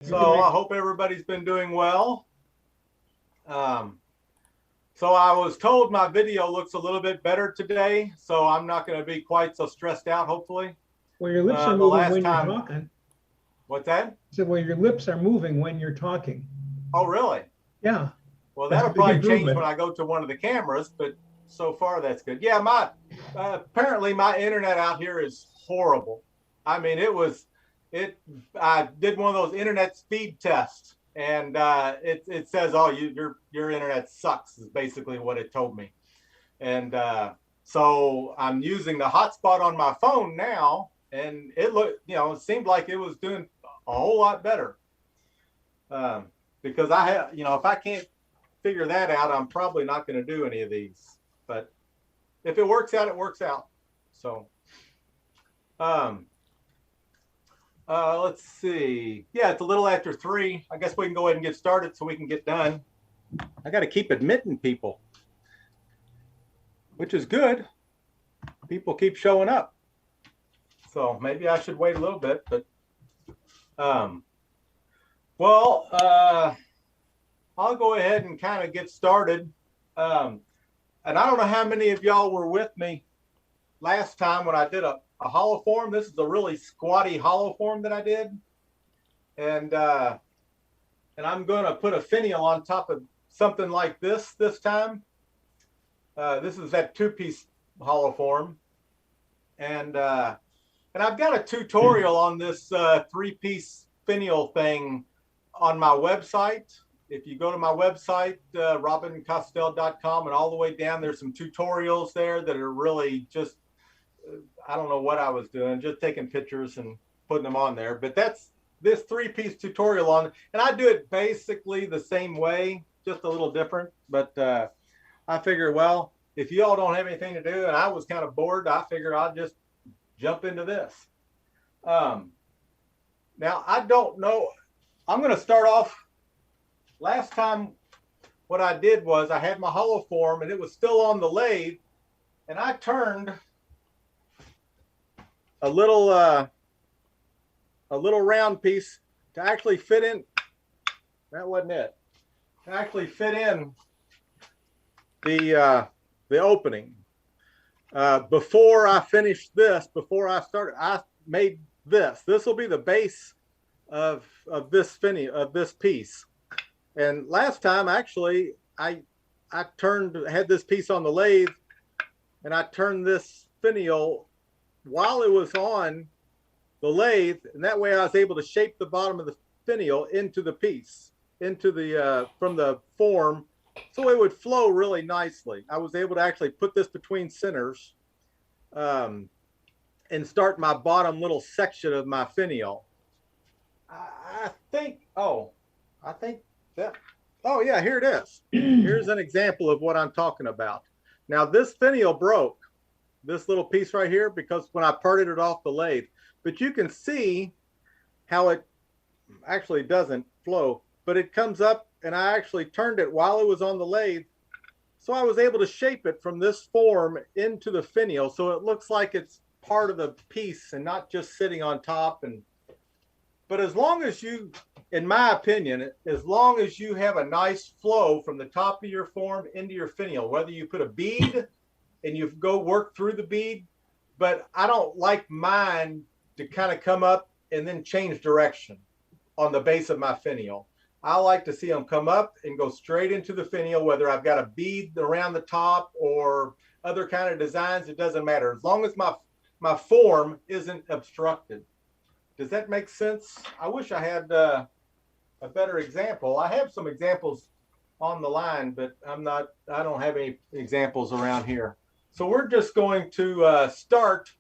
So I hope everybody's been doing well. Um, so I was told my video looks a little bit better today, so I'm not going to be quite so stressed out, hopefully. Well, your lips are The moving last when you're time, talking. what's that? So, well, your lips are moving when you're talking. Oh, really? Yeah, Well, that's a that'll big probably change when improvement. I go to one of the cameras, but so far that's good. Yeah, apparently my internet out here is horrible. I mean, it. I did one of those internet speed tests, and it says, "Oh, your internet sucks," is basically what it told me. And so I'm using the hotspot on my phone now, and it seemed like it was doing a whole lot better. Because if I can't figure that out, I'm probably not going to do any of these. But if it works out, it works out. So, um, let's see. Yeah, it's a little after 3. I guess we can go ahead and get started so we can get done. I got to keep admitting people, which is good. People keep showing up. So maybe I should wait a little bit, but um, well, I'll go ahead and kind of get started. Um, and I don't know how many of y'all were with me last time when I did a hollow form. This is a really squatty hollow form that I did. And I'm going to put a finial on top of something like this time. This is that 2-piece hollow form. And I've got a tutorial on this 3-piece finial thing on my website. If you go to my website, robincostelle.com, and all the way down, there's some tutorials there that are really just, I don't know what I was doing, just taking pictures and putting them on there. But that's this 3-piece tutorial on, and I do it basically the same way, just a little different. But I figure, well, if you all don't have anything to do, and I was kind of bored, I figured I'd just jump into this. Now, I don't know. I'm going to start off. Last time, what I did was I had my hollow form, and it was still on the lathe, and I turned a little round piece to actually fit in. That wasn't it. To actually fit in the opening. Before I finished this, before I started, I made this. This will be the base of this piece. And last time, actually, I had this piece on the lathe, and I turned this finial while it was on the lathe, and that way I was able to shape the bottom of the finial into the piece, into the from the form, so it would flow really nicely. I was able to actually put this between centers, and start my bottom little section of my finial. I think. Oh, I think that. Oh yeah, here it is. Here's an example of what I'm talking about. Now this finial broke, this little piece right here, because when I parted it off the lathe. But you can see how it actually doesn't flow, but it comes up, and I actually turned it while it was on the lathe. So I was able to shape it from this form into the finial, so it looks like it's part of the piece and not just sitting on top. But as long as you, in my opinion, as long as you have a nice flow from the top of your form into your finial, whether you put a bead and you go work through the bead, but I don't like mine to kind of come up and then change direction on the base of my finial. I like to see them come up and go straight into the finial, whether I've got a bead around the top or other kind of designs, it doesn't matter. As long as my form isn't obstructed. Does that make sense? I wish I had a better example. I have some examples on the line, but I don't have any examples around here. So we're just going to start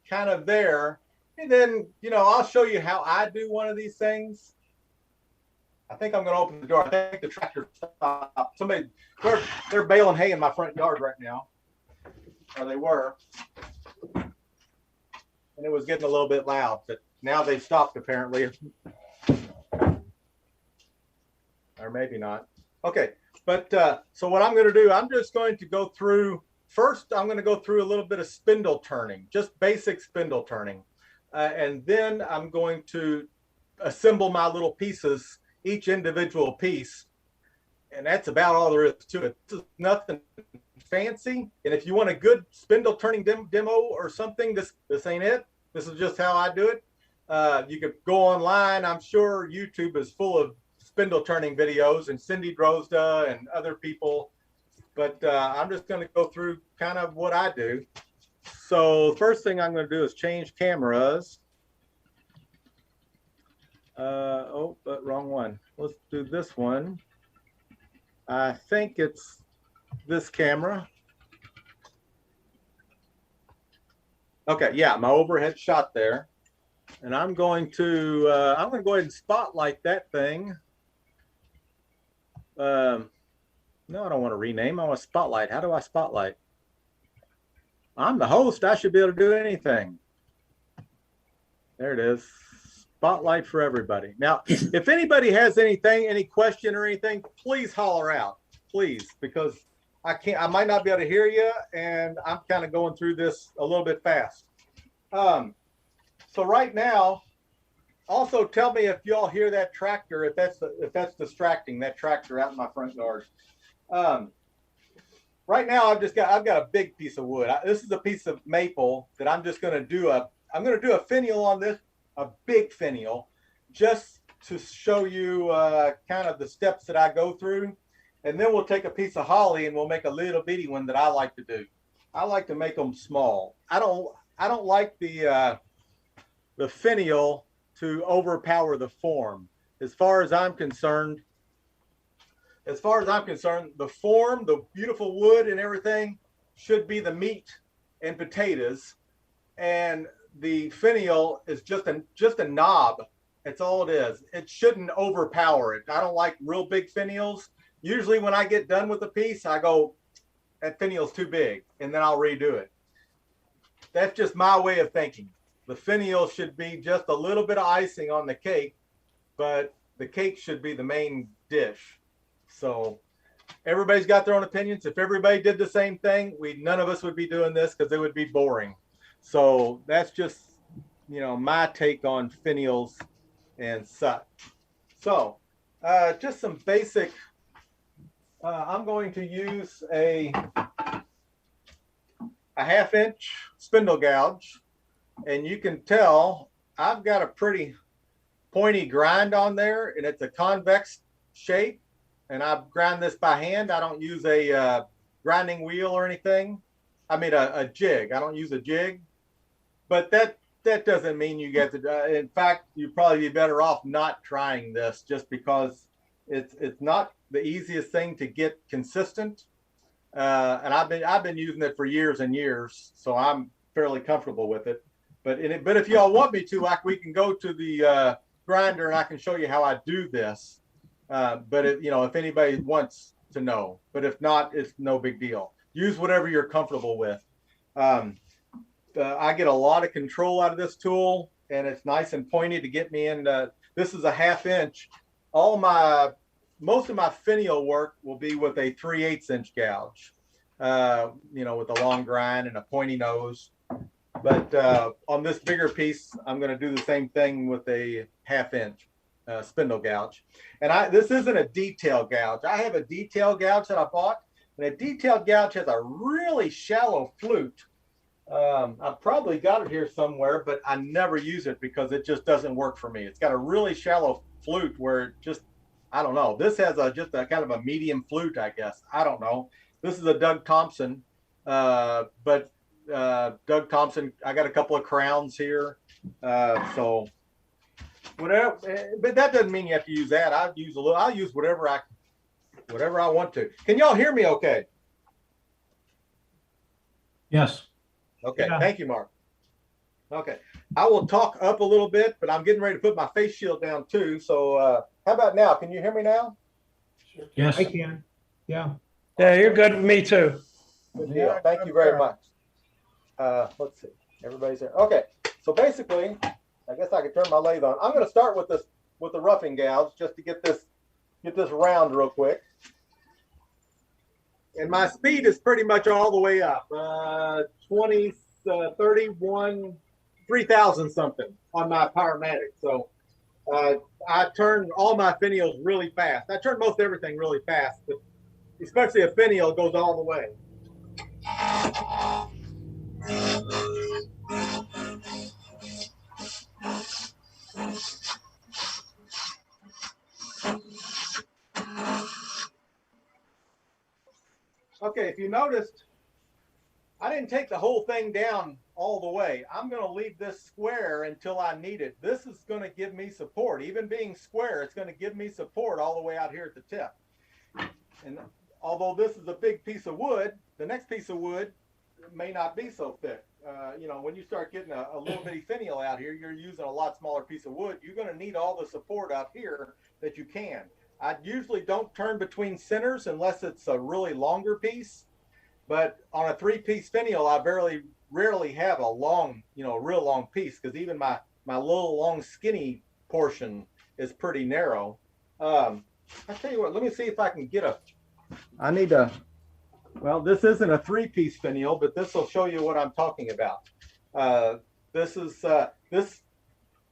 kind of there. And then, I'll show you how I do one of these things. I think I'm going to open the door. I think the tractor stopped. They're baling hay in my front yard right now. Or they were. And it was getting a little bit loud, but now they've stopped apparently. Or maybe not. Okay, but so what I'm going to do, I'm just going to go through, first I'm going to go through a little bit of spindle turning, just basic spindle turning. And then I'm going to assemble my little pieces, each individual piece. And that's about all there is to it. This is nothing fancy. And if you want a good spindle turning demo or something, this ain't it. This is just how I do it. You could go online. I'm sure YouTube is full of spindle turning videos, and Cindy Drozda and other people. But I'm just going to go through kind of what I do. So first thing I'm going to do is change cameras. Oh, but wrong one. Let's do this one. I think it's this camera. Okay, yeah, my overhead shot there. And I'm going to go ahead and spotlight that thing. No, I don't want to rename. I want to spotlight. How do I spotlight? I'm the host. I should be able to do anything. There it is. Spotlight for everybody. Now, if anybody has anything, any question or anything, please holler out, please, because I might not be able to hear you, and I'm kind of going through this a little bit fast. So right now, also tell me if y'all hear that tractor, if that's distracting, that tractor out in my front yard. Right now, I've got a big piece of wood. This is a piece of maple that I'm just going to do a finial on this. A big finial, just to show you kind of the steps that I go through. And then we'll take a piece of holly and we'll make a little bitty one that I like to do. I like to make them small. I don't like the finial to overpower the form. As far as I'm concerned, the form, the beautiful wood and everything should be the meat and potatoes, and the finial is just a knob. That's all it is. It shouldn't overpower it. I don't like real big finials. Usually when I get done with a piece, I go, that finial's too big, and then I'll redo it. That's just my way of thinking. The finial should be just a little bit of icing on the cake, but the cake should be the main dish. So everybody's got their own opinions. If everybody did the same thing, none of us would be doing this because it would be boring. So that's just, my take on finials and such. So just some basic, I'm going to use a 1/2-inch spindle gouge, and you can tell I've got a pretty pointy grind on there, and it's a convex shape, and I grind this by hand. I don't use a grinding wheel or anything. I mean a jig. I don't use a jig. But that doesn't mean you get to. In fact, you'd probably be better off not trying this, just because it's not the easiest thing to get consistent. And I've been using it for years and years, so I'm fairly comfortable with it. But if y'all want me to, we can go to the grinder and I can show you how I do this. But if anybody wants to know, but if not, it's no big deal. Use whatever you're comfortable with. I get a lot of control out of this tool, and it's nice and pointy to get me in. This is a 1/2-inch. Most of my finial work will be with a 3/8-inch gouge, with a long grind and a pointy nose. But on this bigger piece, I'm going to do the same thing with a 1/2-inch spindle gouge. And this isn't a detail gouge. I have a detail gouge that I bought, and a detail gouge has a really shallow flute. I've probably got it here somewhere, but I never use it because it just doesn't work for me. It's got a really shallow flute where it just, I don't know. This has just a kind of a medium flute, I guess. I don't know. This is a Doug Thompson, but Doug Thompson, I got a couple of crowns here. So whatever, but that doesn't mean you have to use that. I'll use whatever I want to. Can y'all hear me okay? Yes. Okay, Yeah. Thank you, Mark. Okay, I will talk up a little bit, but I'm getting ready to put my face shield down too. So how about now? Can you hear me now? Yes. I can. Yeah. Yeah, you're good with me too. Good deal. Thank you very much. Let's see. Everybody's there. Okay, so basically, I guess I could turn my lathe on. I'm going to start with the roughing gouge just to get this round real quick. And my speed is pretty much all the way up, 20, 31, 3,000 something on my Powermatic. So I turn all my finials really fast. I turn most everything really fast, but especially a finial goes all the way. Okay, if you noticed, I didn't take the whole thing down all the way. I'm going to leave this square until I need it. This is going to give me support. Even being square, it's going to give me support all the way out here at the tip. And although this is a big piece of wood, the next piece of wood may not be so thick. You know, when you start getting a little bitty finial out here, you're using a lot smaller piece of wood. You're going to need all the support out here that you can. I usually don't turn between centers unless it's a really longer piece. But on a 3-piece finial, I rarely have a long, real long piece, because even my little long skinny portion is pretty narrow. I tell you what, let me see if I can get I need a, well, this isn't a 3-piece finial, but this will show you what I'm talking about. This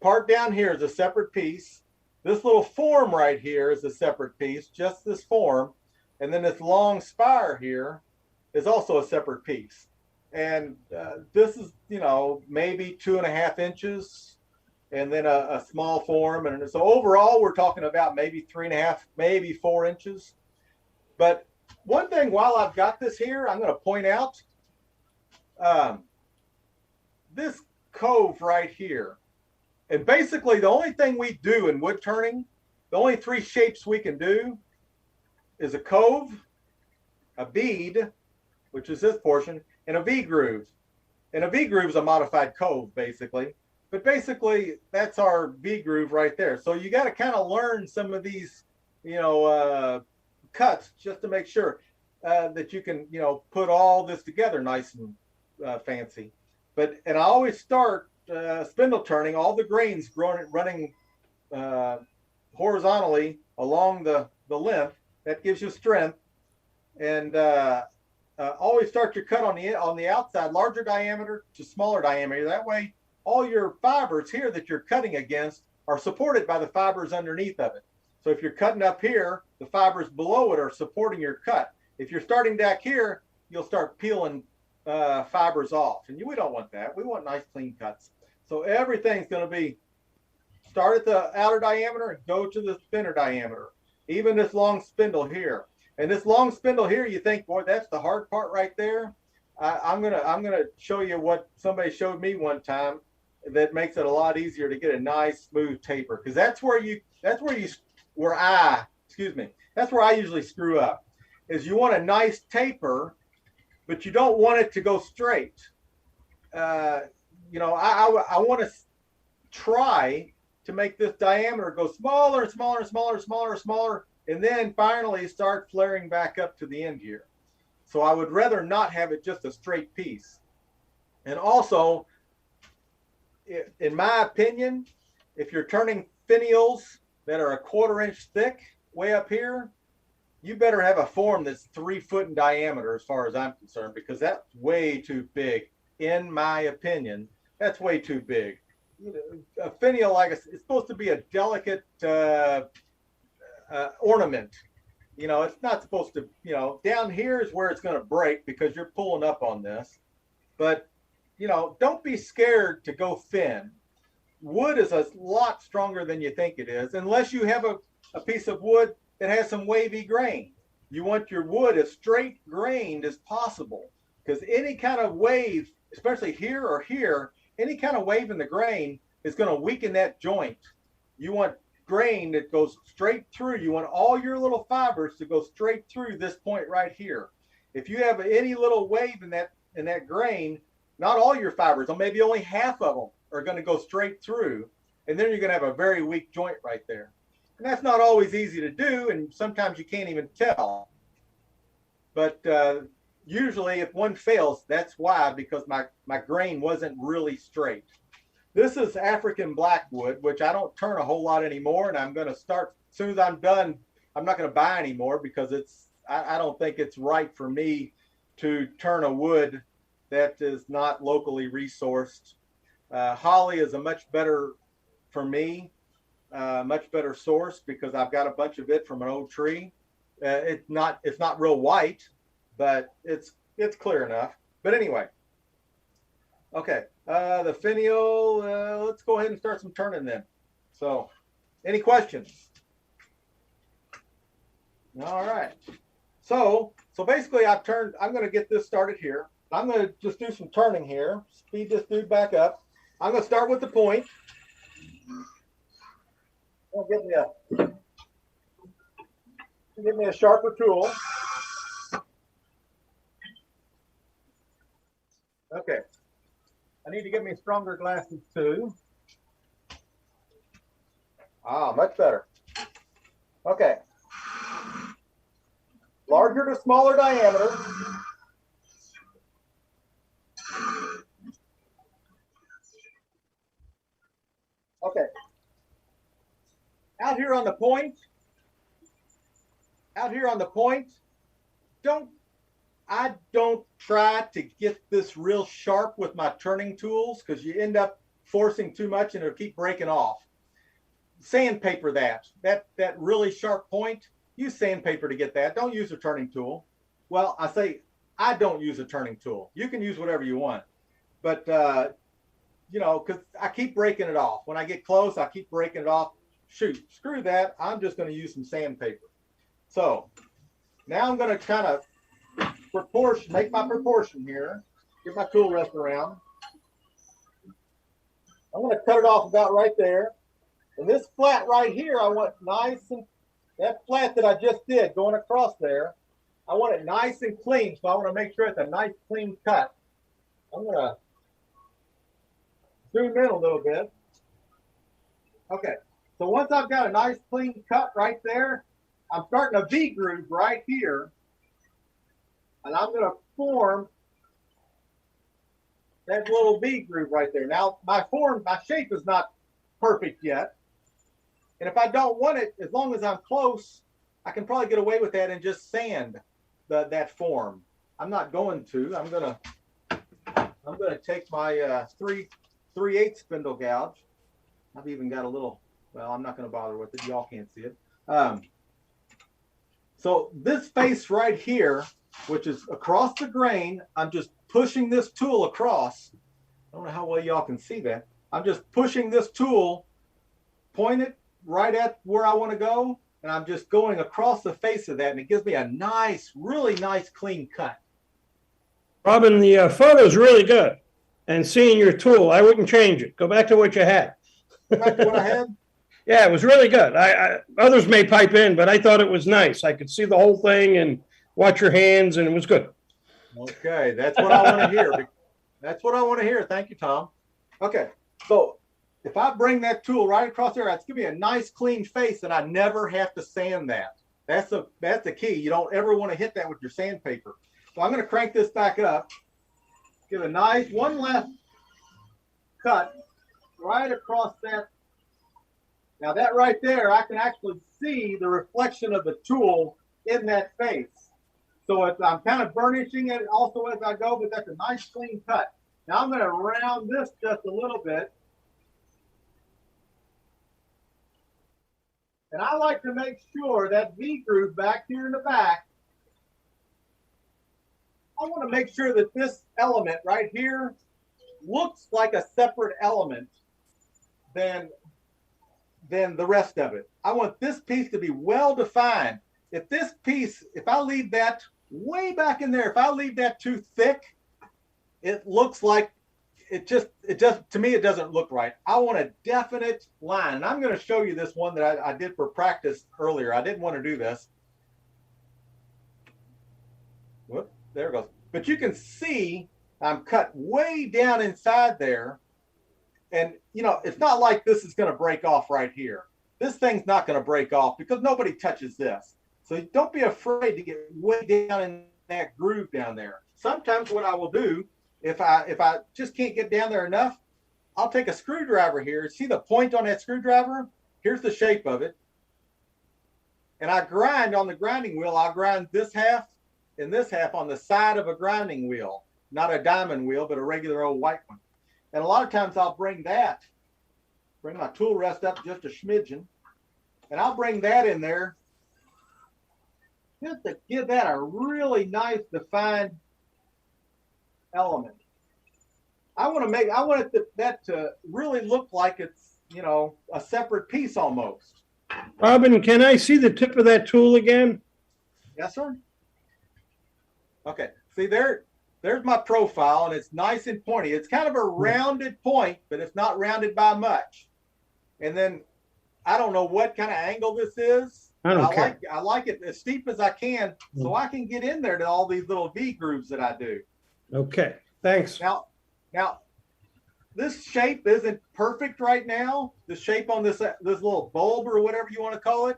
part down here is a separate piece. This little form right here is a separate piece, just this form. And then this long spire here is also a separate piece. And this is, maybe 2.5 inches, and then a small form. And so overall, we're talking about maybe 3.5, maybe 4 inches. But one thing, while I've got this here, I'm going to point out this cove right here. And basically, the only thing we do in wood turning, the only 3 shapes we can do is a cove, a bead, which is this portion, and a V-groove. And a V-groove is a modified cove, basically. But basically, that's our V-groove right there. So you got to kind of learn some of these, cuts just to make sure that you can, put all this together nice and fancy. And I always start spindle turning, all the grains running horizontally along the length. That gives you strength. And always start your cut on the outside, larger diameter to smaller diameter. That way, all your fibers here that you're cutting against are supported by the fibers underneath of it. So if you're cutting up here, the fibers below it are supporting your cut. If you're starting back here, you'll start peeling fibers off, and we don't want that. We want nice clean cuts. So everything's going to be start at the outer diameter and go to the thinner diameter. Even this long spindle here. And this long spindle here, you think, boy, that's the hard part right there. I'm gonna show you what somebody showed me one time that makes it a lot easier to get a nice smooth taper, because that's where I usually screw up. Is you want a nice taper, but you don't want it to go straight. I want to try to make this diameter go smaller and smaller and smaller and smaller and smaller, and then finally start flaring back up to the end here. So I would rather not have it just a straight piece. And also, in my opinion, if you're turning finials that are 1/4 inch thick way up here, you better have a form that's 3 foot in diameter as far as I'm concerned, because that's way too big. In my opinion, that's way too big. A finial, it's supposed to be a delicate ornament. It's not supposed to, down here is where it's going to break because you're pulling up on this. But, don't be scared to go thin. Wood is a lot stronger than you think it is, unless you have a piece of wood that has some wavy grain. You want your wood as straight grained as possible, because any kind of wave, especially here or here, any kind of wave in the grain is going to weaken that joint. You want grain that goes straight through. You want all your little fibers to go straight through this point right here. If you have any little wave in that grain, not all your fibers, or maybe only half of them, are going to go straight through, and then you're going to have a very weak joint right there. And that's not always easy to do, and sometimes you can't even tell. But usually if one fails, that's why, because my grain wasn't really straight. This is African blackwood, which I don't turn a whole lot anymore, and I'm going to start, as soon as I'm done, I'm not going to buy anymore, because I don't think it's right for me to turn a wood that is not locally resourced. Holly is a much better, for me, much better source because I've got a bunch of it from an old tree. It's not real white, but it's clear enough. But anyway, okay, the finial. Let's go ahead and start some turning then. So, any questions? All right. So basically, I'm going to get this started here. I'm going to just do some turning here. Speed this dude back up. I'm going to start with the point. Get me a sharper tool. Okay. I need to get me stronger glasses too. Ah, much better. Okay. Larger to smaller diameter. Okay. Out here on the point, I don't try to get this real sharp with my turning tools because you end up forcing too much and it'll keep breaking off. Sandpaper that really sharp point. Use sandpaper to get that. Don't use a turning tool. Well, I don't use a turning tool. You can use whatever you want, but you know, because I keep breaking it off. When I get close, I keep breaking it off. Shoot, screw that. I'm just going to use some sandpaper. So now I'm going to kind of make my proportion here. Get my tool rest around. I'm going to cut it off about right there. And this flat right here, I want nice and that flat that I just did going across there, I want it nice and clean. So I want to make sure it's a nice clean cut. I'm going to zoom in a little bit. Okay. So once I've got a nice clean cut right there, I'm starting a V groove right here. And I'm going to form that little V groove right there. Now, my shape is not perfect yet. And if I don't want it, as long as I'm close, I can probably get away with that and just sand that form. I'm not going to. I'm going to take my 3/8 spindle gouge. I've even got a little, well, I'm not going to bother with it. Y'all can't see it. So this face right here, which is across the grain, I'm just pushing this tool across. I don't know how well y'all can see that. I'm just pushing this tool, pointed right at where I want to go, and I'm just going across the face of that, and it gives me a nice, really nice, clean cut. Robin, the photo's really good. And seeing your tool, I wouldn't change it. Go back to what you had. Back to what I had? Yeah, it was really good. Others may pipe in, but I thought it was nice. I could see the whole thing and watch your hands, and it was good. Okay, that's what I want to hear. That's what I want to hear. Thank you, Tom. Okay, so if I bring that tool right across there, it's going to be a nice clean face, and I never have to sand that. That's the key. You don't ever want to hit that with your sandpaper. So I'm going to crank this back up, give a nice one left cut right across that. Now that right there, I can actually see the reflection of the tool in that face. So I'm kind of burnishing it also as I go, but that's a nice clean cut. Now I'm going to round this just a little bit. And I like to make sure that V groove back here in the back, I want to make sure that this element right here looks like a separate element than the rest of it. I want this piece to be well defined. If I leave that way back in there, if I leave that too thick, it looks like to me, it doesn't look right. I want a definite line. And I'm going to show you this one that I did for practice earlier. I didn't want to do this. Whoop, there it goes. But you can see I'm cut way down inside there. And, you know, it's not like this is going to break off right here. This thing's not going to break off because nobody touches this. So don't be afraid to get way down in that groove down there. Sometimes what I will do, if I just can't get down there enough, I'll take a screwdriver here. See the point on that screwdriver? Here's the shape of it. And I grind on the grinding wheel. I'll grind this half and this half on the side of a grinding wheel. Not a diamond wheel, but a regular old white one. And a lot of times I'll bring that Bring my tool rest up just a smidgen. And I'll bring that in there just to give that a really nice defined element. I want that to really look like it's, you know, a separate piece almost. Robin, can I see the tip of that tool again? Yes, sir. Okay. See there's my profile, and it's nice and pointy. It's kind of a rounded point, but it's not rounded by much. And then I don't know what kind of angle this is. I don't care. I like it as steep as I can, so I can get in there to all these little V grooves that I do. Okay, thanks. Now, this shape isn't perfect right now. The shape on this little bulb or whatever you want to call it.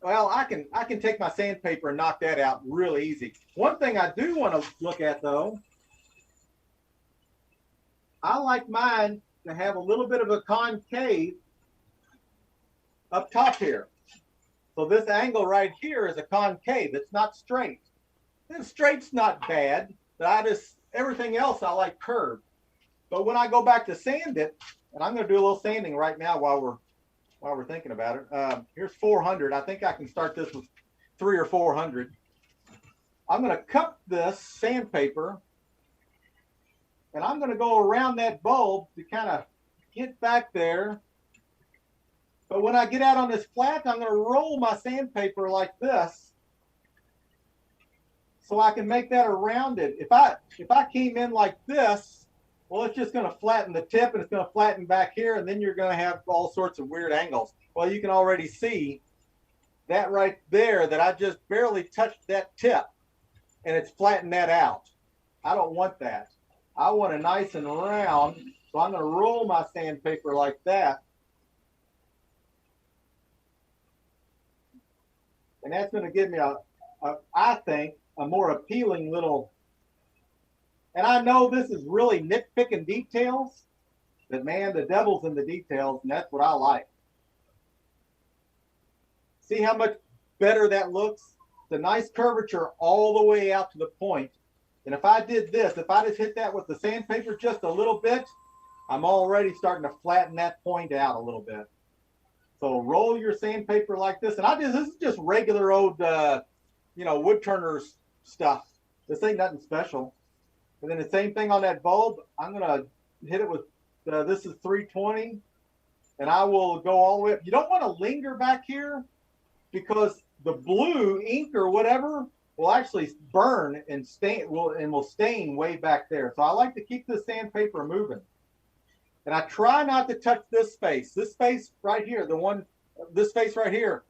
Well, I can take my sandpaper and knock that out really easy. One thing I do want to look at though, I like mine to have a little bit of a concave up top here. So this angle right here is a concave. It's not straight. And straight's not bad, but everything else I like curved. But when I go back to sand it, and I'm going to do a little sanding right now while we're thinking about it. Here's 400. I think I can start this with 300 or 400. I'm going to cup this sandpaper, and I'm going to go around that bulb to kind of get back there. But when I get out on this flat, I'm going to roll my sandpaper like this, so I can make that around it. If I came in like this, well, it's just going to flatten the tip, and it's going to flatten back here, and then you're going to have all sorts of weird angles. Well, you can already see that right there, that I just barely touched that tip, and it's flattened that out. I don't want that. I want it nice and round, so I'm going to roll my sandpaper like that. And that's going to give me I think, a more appealing little. And I know this is really nitpicking details, but man, the devil's in the details, and that's what I like. See how much better that looks? The nice curvature all the way out to the point. And if I did this, if I just hit that with the sandpaper just a little bit, I'm already starting to flatten that point out a little bit. So roll your sandpaper like this. And this is just regular old, wood turners stuff. This ain't nothing special. And then the same thing on that bulb. I'm going to hit it with, this is 320. And I will go all the way up. You don't want to linger back here, because the blue ink or whatever will actually burn and will stain way back there. So I like to keep the sandpaper moving. And I try not to touch this space. This space right here, this space right here,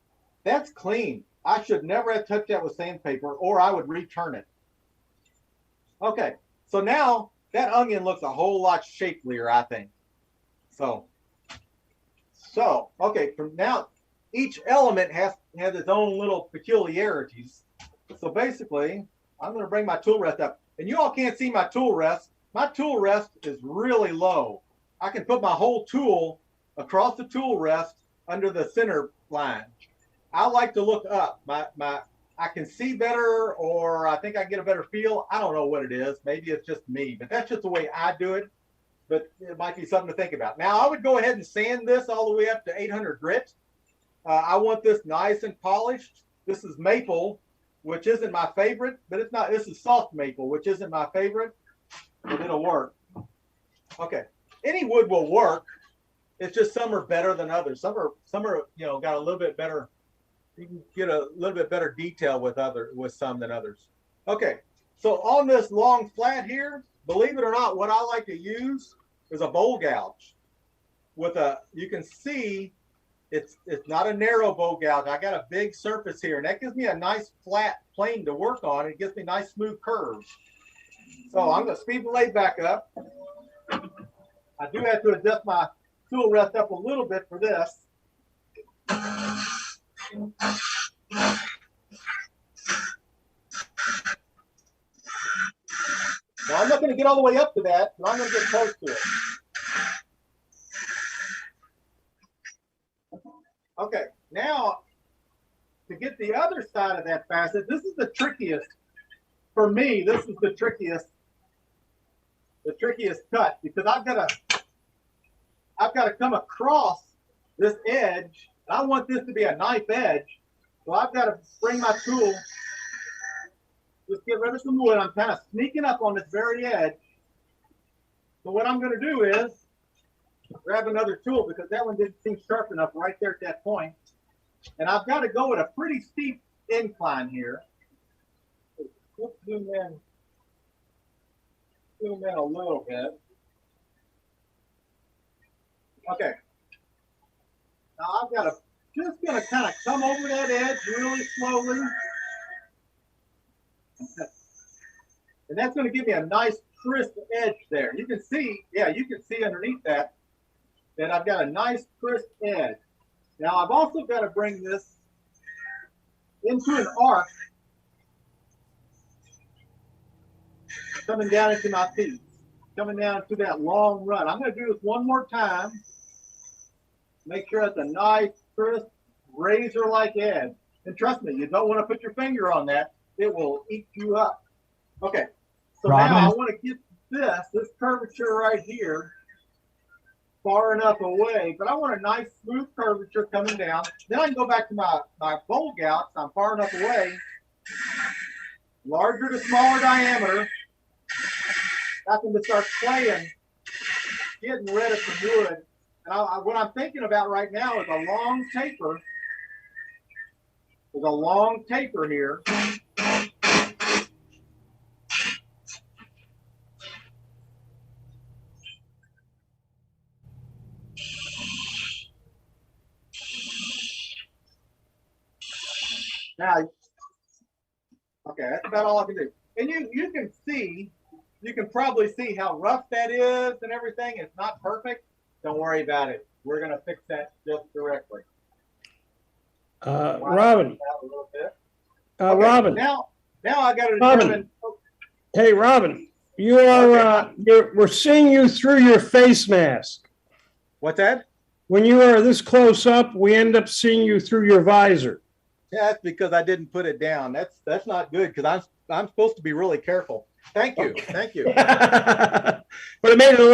that's clean. I should never have touched that with sandpaper, or I would return it. Okay, so now that onion looks a whole lot shapelier, I think. So okay, from now, each element has its own little peculiarities. So basically, I'm going to bring my tool rest up. And you all can't see my tool rest. My tool rest is really low. I can put my whole tool across the tool rest under the center line. I like to look up. I can see better, or I think I get a better feel. I don't know what it is. Maybe it's just me, but that's just the way I do it. But it might be something to think about. Now, I would go ahead and sand this all the way up to 800 grit. I want this nice and polished. This is maple, which isn't my favorite, but it's not. This is soft maple, which isn't my favorite, but it'll work. Okay, any wood will work. It's just some are better than others. Some are got a little bit better. You can get a little bit better detail with some than others. Okay, so on this long flat here, believe it or not, what I like to use is a bowl gouge. You can see it's not a narrow bowl gouge. I got a big surface here, and that gives me a nice flat plane to work on. It gives me nice smooth curves. So I'm going to speed the lathe back up. I do have to adjust my tool rest up a little bit for this. Now, I'm not going to get all the way up to that, but I'm going to get close to it. Okay, now to get the other side of that facet, this is the trickiest. For me, this is the trickiest cut, because I've got to come across this edge. I want this to be a knife edge. So I've got to bring my tool, just get rid of some wood. I'm kind of sneaking up on this very edge. So what I'm going to do is grab another tool because that one didn't seem sharp enough right there at that point. And I've got to go at a pretty steep incline here. Let's zoom in a little bit. Okay. Now I've got to just going to kind of come over that edge really slowly. And that's going to give me a nice crisp edge there. You can see, yeah, you can see underneath that I've got a nice crisp edge. Now I've also got to bring this into an arc, coming down into my piece, coming down to that long run. I'm going to do this one more time. Make sure it's a nice, crisp, razor-like edge. And trust me, you don't want to put your finger on that. It will eat you up. Okay, so Robin? now I want to get this curvature right here far enough away, but I want a nice smooth curvature coming down. Then I can go back to my bowl gouts. I'm far enough away, larger to smaller diameter. I can just start playing, getting rid of some wood. And what I'm thinking about right now is a long taper. There's a long taper here. Now, okay, that's about all I can do. And you can probably see how rough that is and everything. It's not perfect. Don't worry about it. We're going to fix that just directly. Robin. A little bit. Okay, Robin. Now I got to determine. Hey, Robin, you are, we're seeing you through your face mask. What's that? When you are this close up, we end up seeing you through your visor. Yeah, that's because I didn't put it down. That's not good because I'm supposed to be really careful. Thank you. Okay. Thank you. But it made it a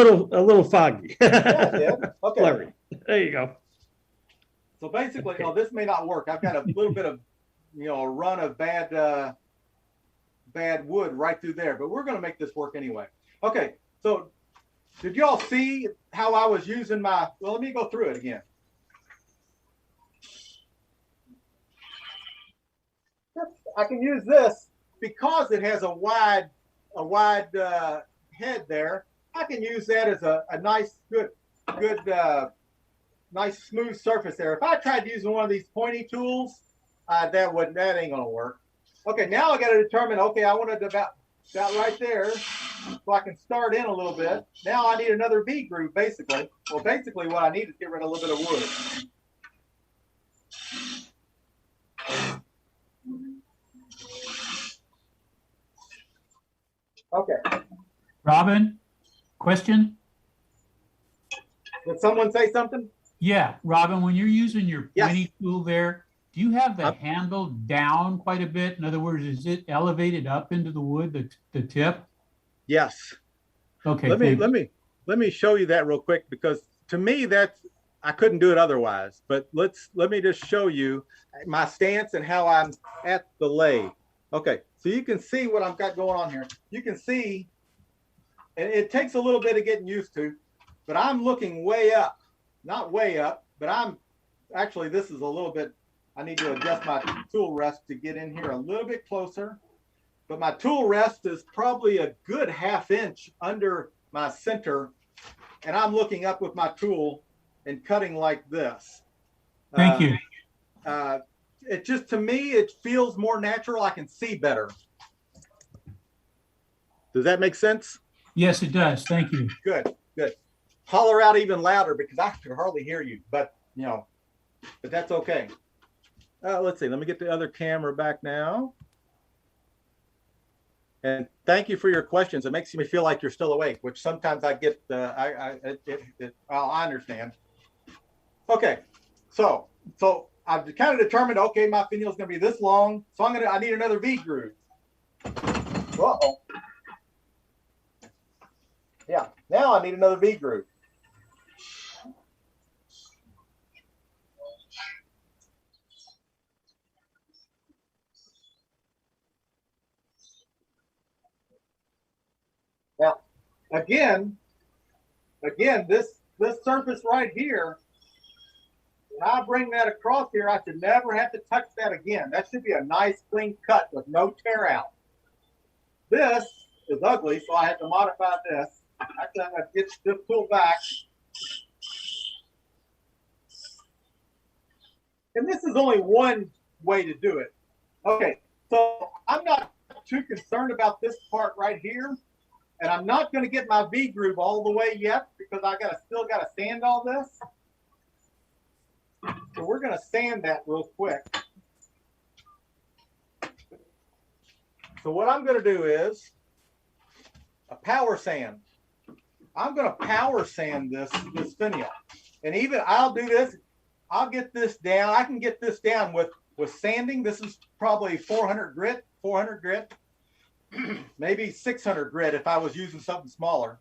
little foggy. Yeah, it did. Okay. Clever. There you go. So basically, this may not work. I've got a little bit of, a run of bad wood right through there, but we're going to make this work anyway. Okay. So did you all see how I was using well, let me go through it again. I can use this because it has a wide head there. I can use that as a nice, good, nice smooth surface there. If I tried using one of these pointy tools, that ain't gonna work. Okay, now I got to determine. Okay, I want it about right there, so I can start in a little bit. Now I need another V groove, basically. Well, basically what I need is get rid of a little bit of wood. Okay. Robin, question? Did someone say something? Yeah, Robin, when you're using your Yes. pointy tool there, do you have the handle down quite a bit? In other words, is it elevated up into the wood, the tip? Yes. Okay. Let me show you that real quick because to me I couldn't do it otherwise. But let me just show you my stance and how I'm at the lathe. Okay, so you can see what I've got going on here. You can see, and it takes a little bit of getting used to, but I'm looking way up, not way up, but actually this is a little bit, I need to adjust my tool rest to get in here a little bit closer, but my tool rest is probably a good ½ inch under my center, and I'm looking up with my tool and cutting like this. Thank you. It just, to me, it feels more natural. I can see better. Does that make sense? Yes, it does. Thank you. Good, good. Holler out even louder because I can hardly hear you, but that's okay. Let's see. Let me get the other camera back now. And thank you for your questions. It makes me feel like you're still awake, which sometimes I get. I understand. Okay, so I've kind of determined. Okay, my finial is going to be this long, so I need another V groove. Uh-oh. Yeah, now I need another V groove. again, this surface right here, when I bring that across here, I should never have to touch that again. That should be a nice clean cut with no tear out. This is ugly, so I have to modify this. Actually, I'm going to get this tool back. And this is only one way to do it. Okay, so I'm not too concerned about this part right here. And I'm not going to get my V groove all the way yet because I still got to sand all this. So we're going to sand that real quick. So what I'm going to do is a power sand. I'm going to power sand this finial. And even I'll do this. I'll get this down. I can get this down with sanding. This is probably 400 grit, maybe 600 grit if I was using something smaller.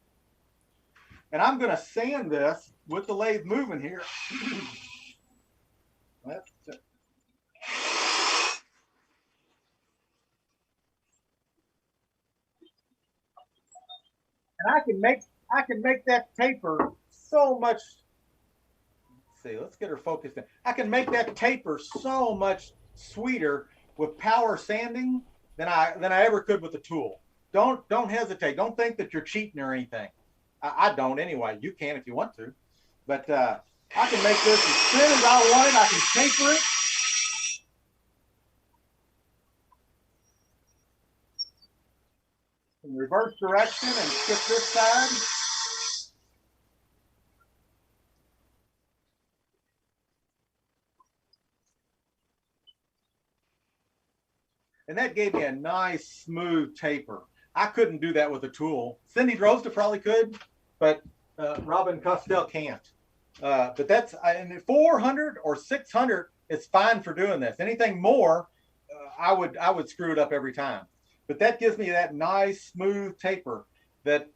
And I'm going to sand this with the lathe moving here. That's it. And I can make that taper so much. Let's see, let's get her focused in. I can make that taper so much sweeter with power sanding than I ever could with a tool. Don't hesitate. Don't think that you're cheating or anything. I don't anyway. You can if you want to, but I can make this as thin as I want it. I can taper it. In reverse direction and skip this side. And that gave me a nice smooth taper. I couldn't do that with a tool. Cindy Drozda probably could, but Robin Costelle can't. But that's in 400 or 600, it's fine for doing this. Anything more, I would screw it up every time. But that gives me that nice smooth taper that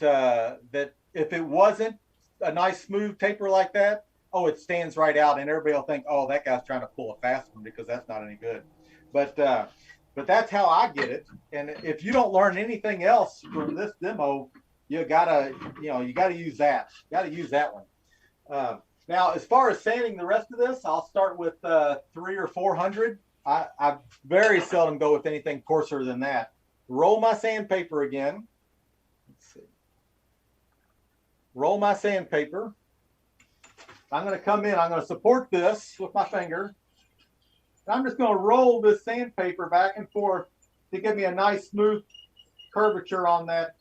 if it wasn't a nice smooth taper like that, oh, it stands right out and everybody will think, oh, that guy's trying to pull a fast one because that's not any good. But that's how I get it. And if you don't learn anything else from this demo, you gotta use that. Got to use that one. Now, as far as sanding the rest of this, I'll start with 300 or 400. I very seldom go with anything coarser than that. Roll my sandpaper again. Let's see. Roll my sandpaper. I'm going to come in. I'm going to support this with my finger. I'm just going to roll this sandpaper back and forth to give me a nice smooth curvature on that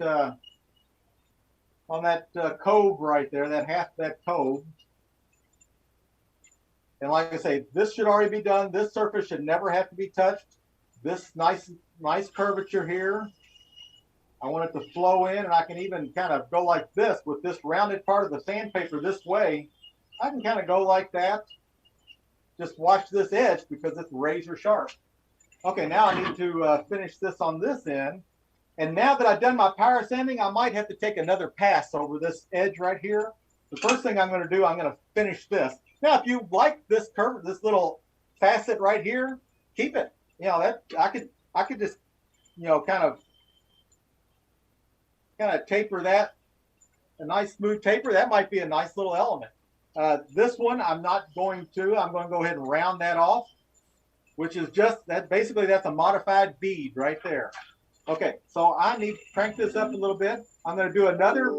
cove right there, that cove. And like I say, this should already be done. This surface should never have to be touched. This nice curvature here. I want it to flow in, and I can even kind of go like this with this rounded part of the sandpaper this way. I can kind of go like that. Just watch this edge because it's razor sharp. Okay, now I need to finish this on this end. And now that I've done my power sanding, I might have to take another pass over this edge right here. The first thing I'm going to do, I'm going to finish this. Now, if you like this curve, this little facet right here, keep it. You know, that I could just, you know, kind of taper that, a nice smooth taper. That might be a nice little element. This one, I'm not going to. I'm going to go ahead and round that off, which is just that. Basically, that's a modified bead right there. Okay, so I need to crank this up a little bit. I'm going to do another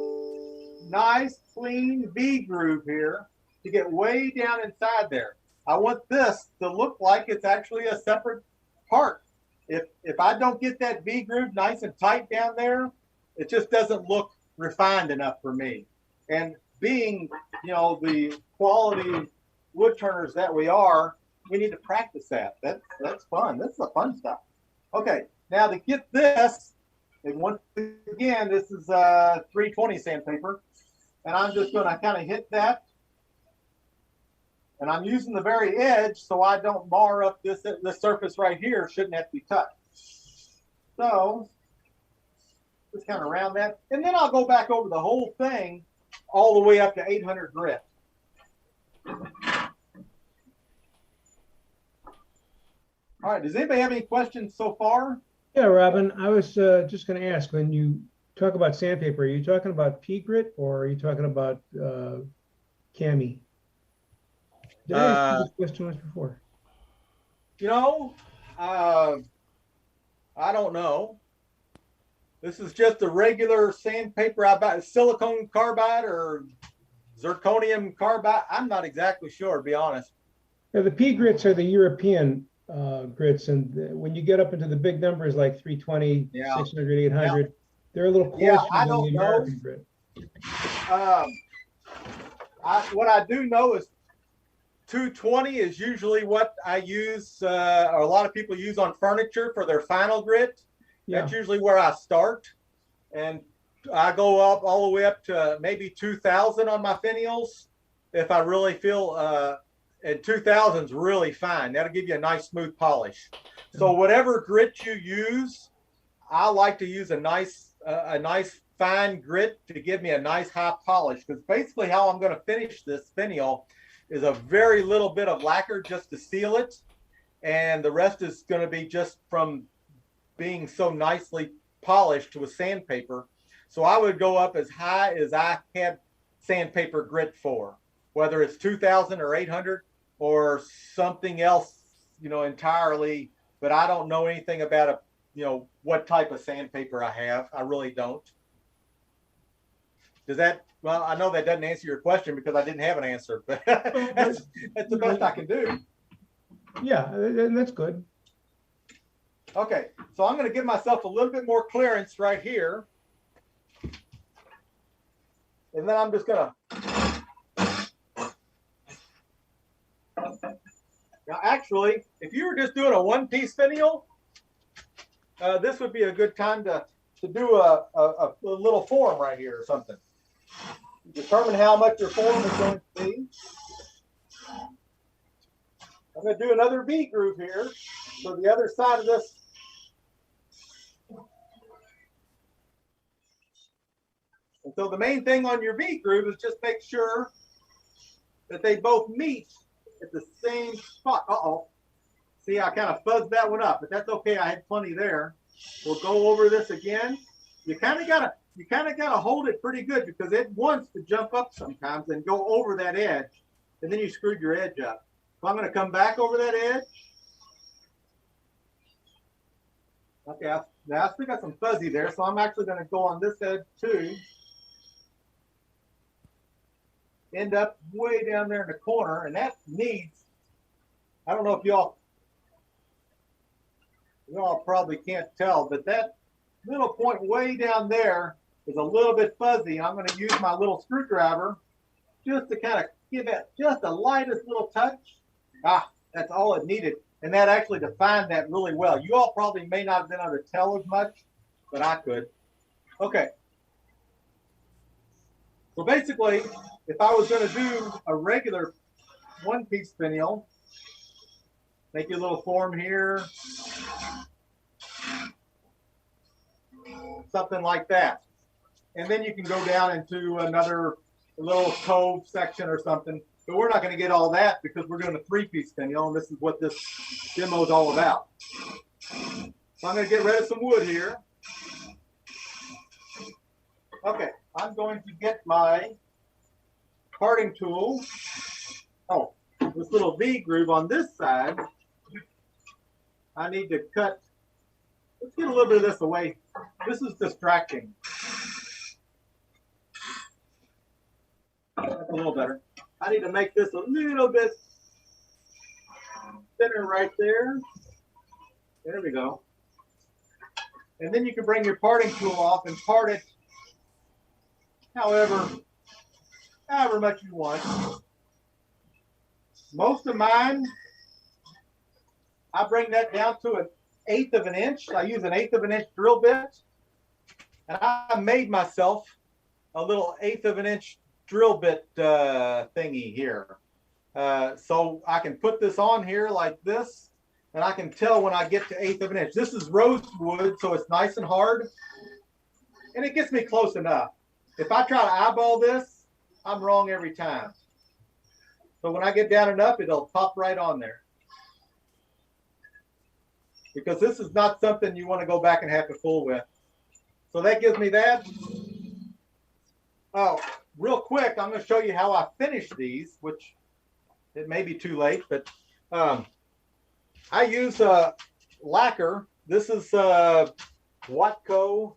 nice, clean V groove here to get way down inside there. I want this to look like it's actually a separate part. If I don't get that V groove nice and tight down there, it just doesn't look refined enough for me. And being, you know, the quality wood turners that we are, we need to practice that. That's fun. This is the fun stuff. Okay, now to get this, and once again, this is 320 sandpaper, and I'm just going to kind of hit that. And I'm using the very edge so I don't mar up this surface right here. Shouldn't have to be touched. So just kind of round that. And then I'll go back over the whole thing all the way up to 800 grit. All right, does anybody have any questions so far? Yeah, Robin, I was just going to ask, when you talk about sandpaper, are you talking about pea grit or are you talking about cami? Did I ask you this question once before? You know, I don't know. This is just a regular sandpaper I buy, silicone carbide or zirconium carbide. I'm not exactly sure, to be honest. Yeah, the pea grits are the European grits, and when you get up into the big numbers like 320, Yeah. 600, 800, Yeah. they're a little Yeah, coarser I than the don't know. American grit. What I do know is 220 is usually what I use, or a lot of people use on furniture for their final grit. Yeah. That's usually where I start. And I go up all the way up to maybe 2000 on my finials if I really feel, and 2000 is really fine. That'll give you a nice smooth polish. So whatever grit you use, I like to use a nice fine grit to give me a nice high polish, because basically how I'm going to finish this finial is a very little bit of lacquer just to seal it, and the rest is going to be just from being so nicely polished with sandpaper. So I would go up as high as I have sandpaper grit for, whether it's 2000 or 800 or something else, you know, entirely. But I don't know anything about a, you know, what type of sandpaper I have. I really don't. Does that, well, I know that doesn't answer your question because I didn't have an answer, but that's the best I can do. Yeah, and that's good. Okay, so I'm going to give myself a little bit more clearance right here. And then I'm just going to. Now, actually, if you were just doing a one-piece finial, this would be a good time to do a little form right here or something. Determine how much your form is going to be. I'm going to do another V groove here for the other side of this. And so the main thing on your V groove is just make sure that they both meet at the same spot. Uh-oh. See, I kind of fuzzed that one up, but that's okay. I had plenty there. We'll go over this again. You kind of gotta hold it pretty good because it wants to jump up sometimes and go over that edge, and then you screwed your edge up. So I'm going to come back over that edge. Okay, now I still got some fuzzy there, so I'm actually going to go on this edge too. End up way down there in the corner, and that needs, I don't know if y'all probably can't tell, but that little point way down there is a little bit fuzzy. I'm going to use my little screwdriver just to kind of give it just the lightest little touch. That's all it needed. And that actually defined that really well. You all probably may not have been able to tell as much, but I could. Okay. So basically, if I was going to do a regular one-piece finial, make you a little form here, something like that. And then you can go down into another little cove section or something. But we're not going to get all that because we're doing a three-piece finial, and this is what this demo is all about. So I'm going to get rid of some wood here. Okay, I'm going to get my parting tool. Oh, this little V groove on this side. I need to cut. Let's get a little bit of this away. This is distracting. That's a little better. I need to make this a little bit thinner right there. There we go. And then you can bring your parting tool off and part it however much you want. Most of mine, I bring that down to 1/8 of an inch. I use an 1/8 of an inch drill bit. And I made myself a little 1/8 of an inch drill bit thingy here. So I can put this on here like this, and I can tell when I get to 1/8 of an inch. This is rosewood, so it's nice and hard, and it gets me close enough. If I try to eyeball this, I'm wrong every time. So when I get down enough, it'll pop right on there. Because this is not something you want to go back and have to fool with. So that gives me that. Oh, real quick, I'm going to show you how I finish these, which it may be too late, but I use lacquer. This is Watco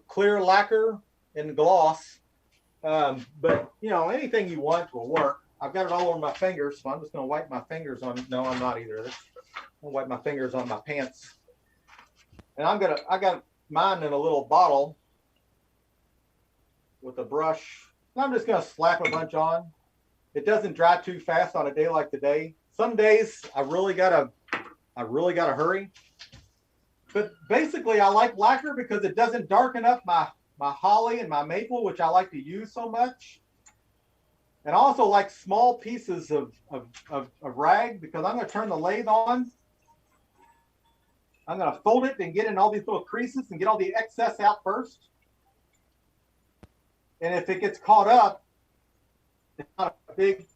clear lacquer in gloss. But you know, anything you want will work. I've got it all over my fingers, so I'm just going to wipe my fingers on. No, I'm not either. I'm going to wipe my fingers on my pants. And I got mine in a little bottle with a brush. And I'm just going to slap a bunch on. It doesn't dry too fast on a day like today. Some days I really gotta hurry. But basically, I like lacquer because it doesn't darken up my holly and my maple, which I like to use so much. And I also like small pieces of rag because I'm going to turn the lathe on. I'm going to fold it and get in all these little creases and get all the excess out first. And if it gets caught up, it's not a big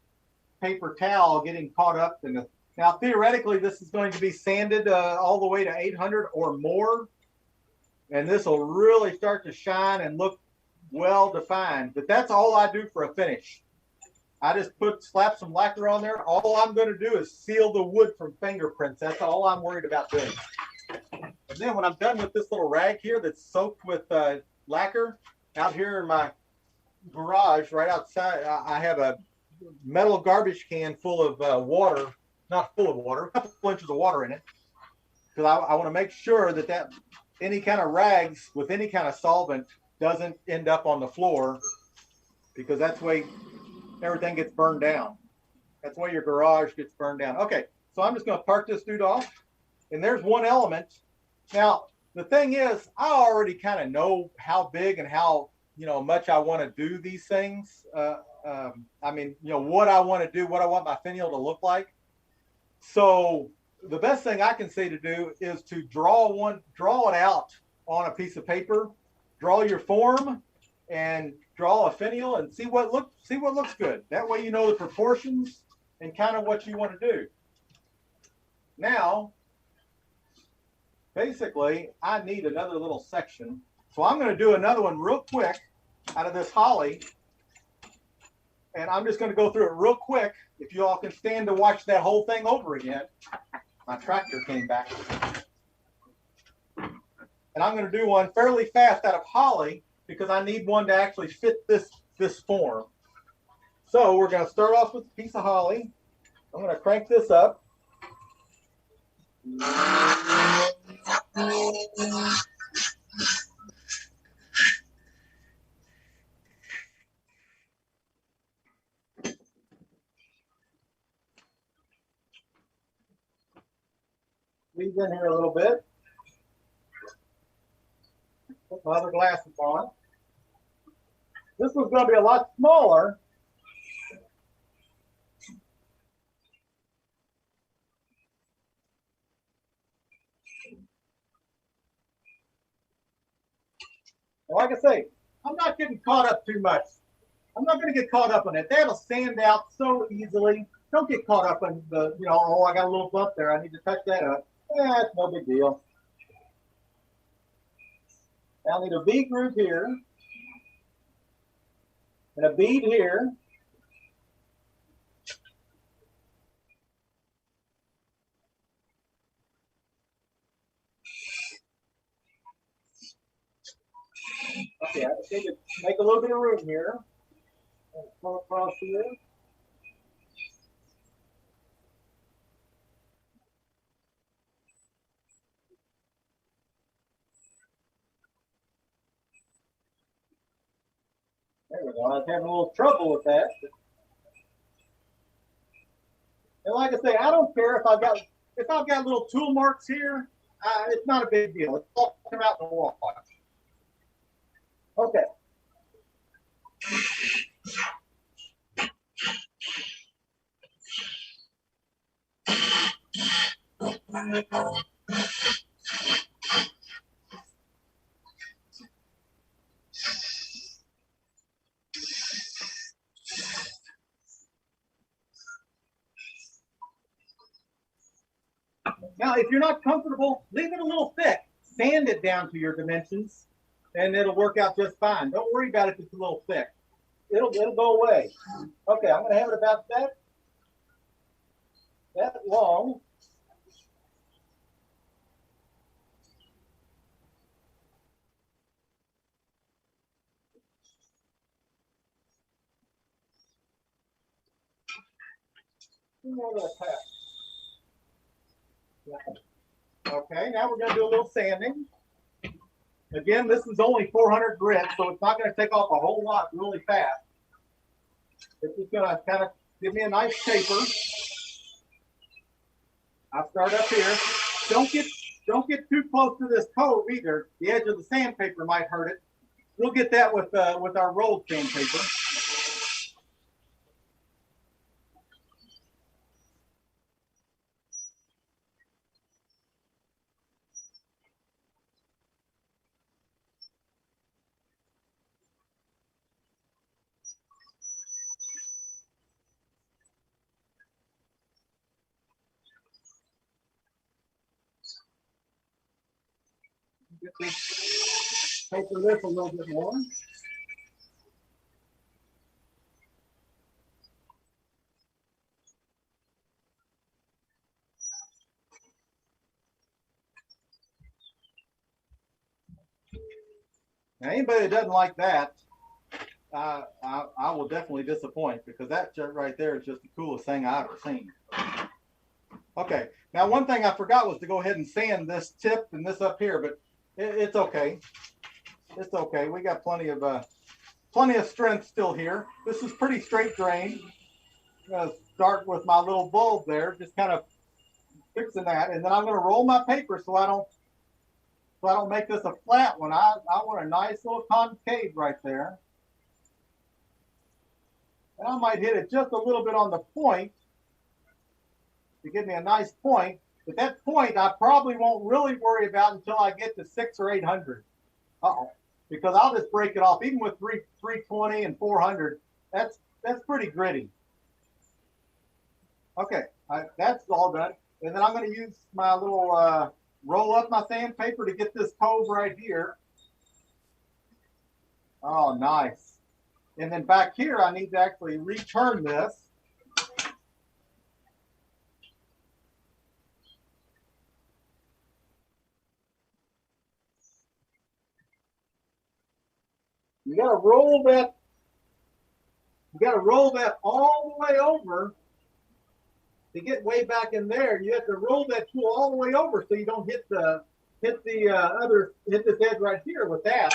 paper towel getting caught up in the. Now, theoretically, this is going to be sanded all the way to 800 or more. And this will really start to shine and look well defined. But that's all I do for a finish. I just slap some lacquer on there. All I'm going to do is seal the wood from fingerprints. That's all I'm worried about doing. And then when I'm done with this little rag here that's soaked with lacquer, out here in my garage right outside, I have a metal garbage can full of water. Not full of water, a couple inches of water in it. Because I want to make sure that any kind of rags with any kind of solvent doesn't end up on the floor, because that's the way everything gets burned down. That's why your garage gets burned down. Okay, so I'm just going to park this dude off. And there's one element. Now, the thing is, I already kind of know how big and how much I want to do these things. I mean, what I want to do, what I want my finial to look like. So the best thing I can say to do is to draw it out on a piece of paper, draw your form, and draw a finial and see what looks good. That way you know the proportions and kind of what you want to do. Now, basically, I need another little section. So I'm going to do another one real quick out of this holly. And I'm just going to go through it real quick. If you all can stand to watch that whole thing over again. My tractor came back. And I'm going to do one fairly fast out of holly because I need one to actually fit this form. So we're going to start off with a piece of holly. I'm going to crank this up. Squeeze in here a little bit. Put my other glasses on. This one's going to be a lot smaller. Like I say, I'm not getting caught up too much. I'm not going to get caught up on it. That'll stand out so easily. Don't get caught up on the, oh, I got a little bump there. I need to touch that up. It's no big deal. I'll need a V groove here and a bead here. Okay, I just need to make a little bit of room here. Pull across here. There we go. I was having a little trouble with that. And like I say, I don't care if I've got little tool marks here. It's not a big deal. It's all come out in the wash. Okay. Now, if you're not comfortable, leave it a little thick. Sand it down to your dimensions, and it'll work out just fine. Don't worry about it if it's a little thick. It'll go away. Okay, I'm going to have it about that long. Okay, now we're going to do a little sanding. Again, this is only 400 grit, so it's not going to take off a whole lot really fast. It's just going to kind of give me a nice taper. I'll start up here. Don't get too close to this cove either. The edge of the sandpaper might hurt it. We'll get that with our rolled sandpaper. Get this, taper this a little bit more. Now, anybody that doesn't like that, I will definitely disappoint, because that right there is just the coolest thing I've ever seen. Okay, now one thing I forgot was to go ahead and sand this tip and this up here, but it's okay. It's okay. We got plenty of strength still here. This is pretty straight drain. I'm gonna start with my little bulb there, just kind of fixing that, and then I'm gonna roll my paper so I don't make this a flat one. I want a nice little concave right there. And I might hit it just a little bit on the point to give me a nice point. But that point I probably won't really worry about until I get to 600 or 800. Because I'll just break it off. Even with 320 and 400, that's pretty gritty. Okay, that's all done. And then I'm going to use my little roll up my sandpaper to get this cove right here. Oh, nice. And then back here, I need to actually return this. You got to roll that. You got to roll that all the way over to get way back in there. You have to roll that tool all the way over so you don't hit this edge right here with that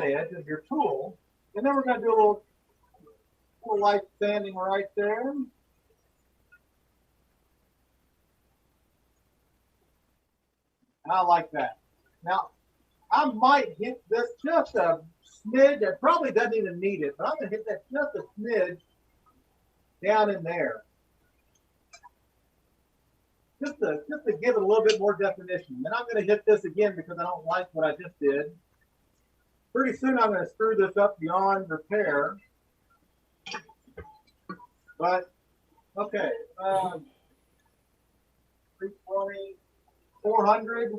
edge of your tool. And then we're going to do a little light sanding right there. I like that. Now, I might hit this just a smidge. It probably doesn't even need it, but I'm going to hit that just a smidge down in there. Just to give it a little bit more definition. Then I'm going to hit this again because I don't like what I just did. Pretty soon I'm going to screw this up beyond repair. But, okay. 320, 400.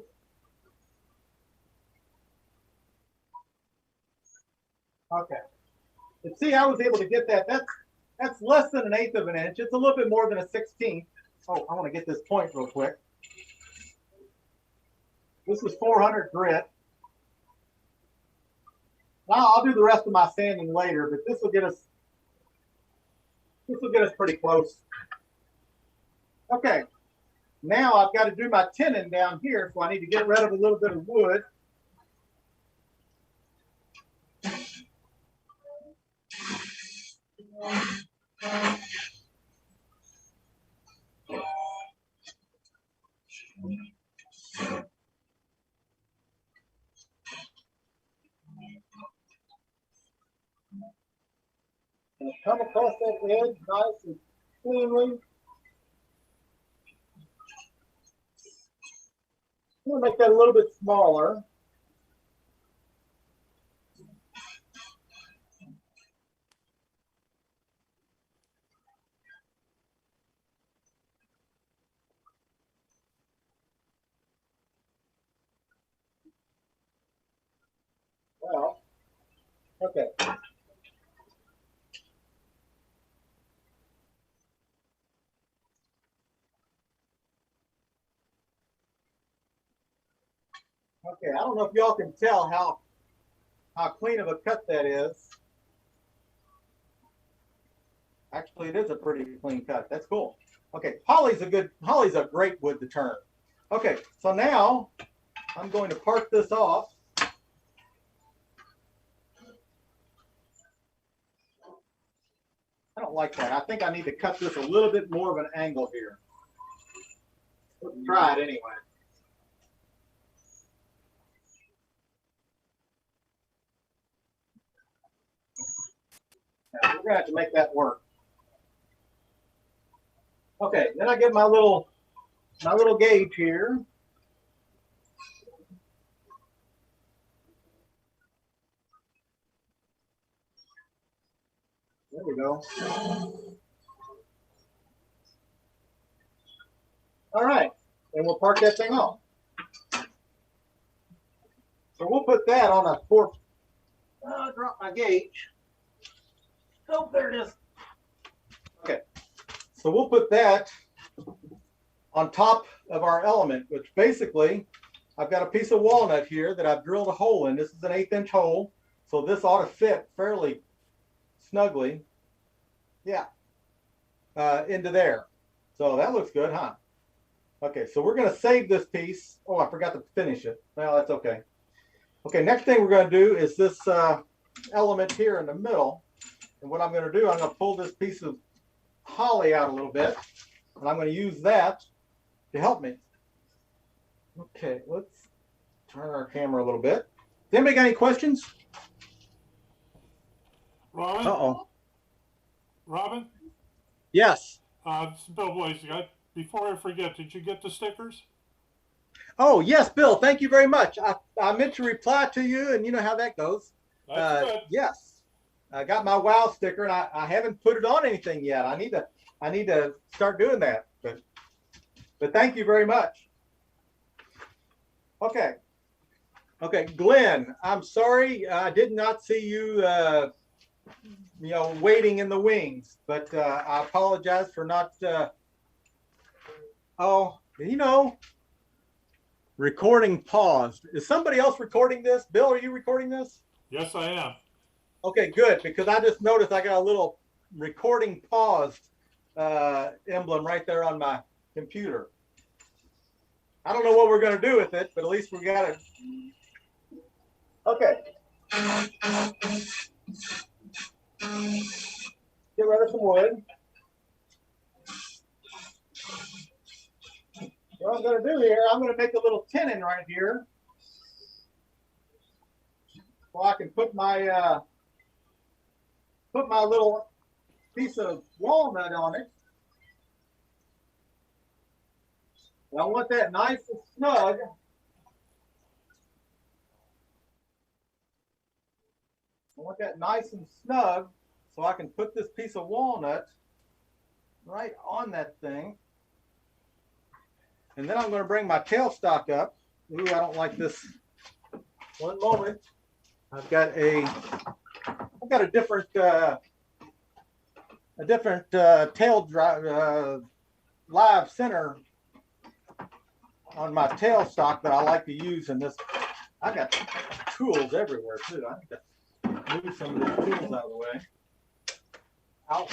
Okay. And see, I was able to get that. That's less than 1/8 of an inch. It's a little bit more than a 16th. Oh, I want to get this point real quick. This is 400 grit. Now I'll do the rest of my sanding later, but this will get us pretty close. Okay. Now I've got to do my tenon down here, so I need to get rid of a little bit of wood. And come across that edge nice and cleanly. I'm going to make that a little bit smaller. Okay. Okay, I don't know if y'all can tell how clean of a cut that is. Actually, it is a pretty clean cut. That's cool. Okay, holly's a great wood to turn. Okay, so now I'm going to part this off. I don't like that. I think I need to cut this a little bit more of an angle here. Let's try it anyway. Now, we're gonna have to make that work. Okay, then I get my little gauge here. There we go. All right, and we'll park that thing off. So we'll put that on a four. Drop my gauge. Oh, there it is. Okay, so we'll put that on top of our element, which basically, I've got a piece of walnut here that I've drilled a hole in. This is an 1/8 inch hole, so this ought to fit fairly snugly, yeah, into there. So that looks good, huh? Okay, so we're gonna save this piece. Oh, I forgot to finish it. Well, that's okay. Okay, next thing we're gonna do is this element here in the middle. And what I'm gonna do, I'm gonna pull this piece of holly out a little bit, and I'm gonna use that to help me. Okay, let's turn our camera a little bit. Does anybody got any questions? Robin? Uh-oh. Robin? Yes. This is Bill Blaze. Before I forget, did you get the stickers? Oh, yes, Bill. Thank you very much. I meant to reply to you, and you know how that goes. That's good. Yes. I got my WOW sticker, and I haven't put it on anything yet. I need to start doing that. But thank you very much. Okay. Okay, Glenn, I'm sorry I did not see you waiting in the wings, but I apologize for not recording paused. Is somebody else recording this? Bill, are you recording this? Yes, I am. Okay, good, because I just noticed I got a little recording paused emblem right there on my computer. I don't know what we're going to do with it, but at least we got it. Okay. Get rid of some wood. What I'm going to do here, I'm going to make a little tenon right here, so I can put my little piece of walnut on it. And I want that nice and snug. I want that nice and snug so I can put this piece of walnut right on that thing. And then I'm going to bring my tailstock up. Ooh, I don't like this. One moment. I've got a different tail drive live center on my tailstock that I like to use in this. I got tools everywhere too. I need to move some of these tools out of the way. Out.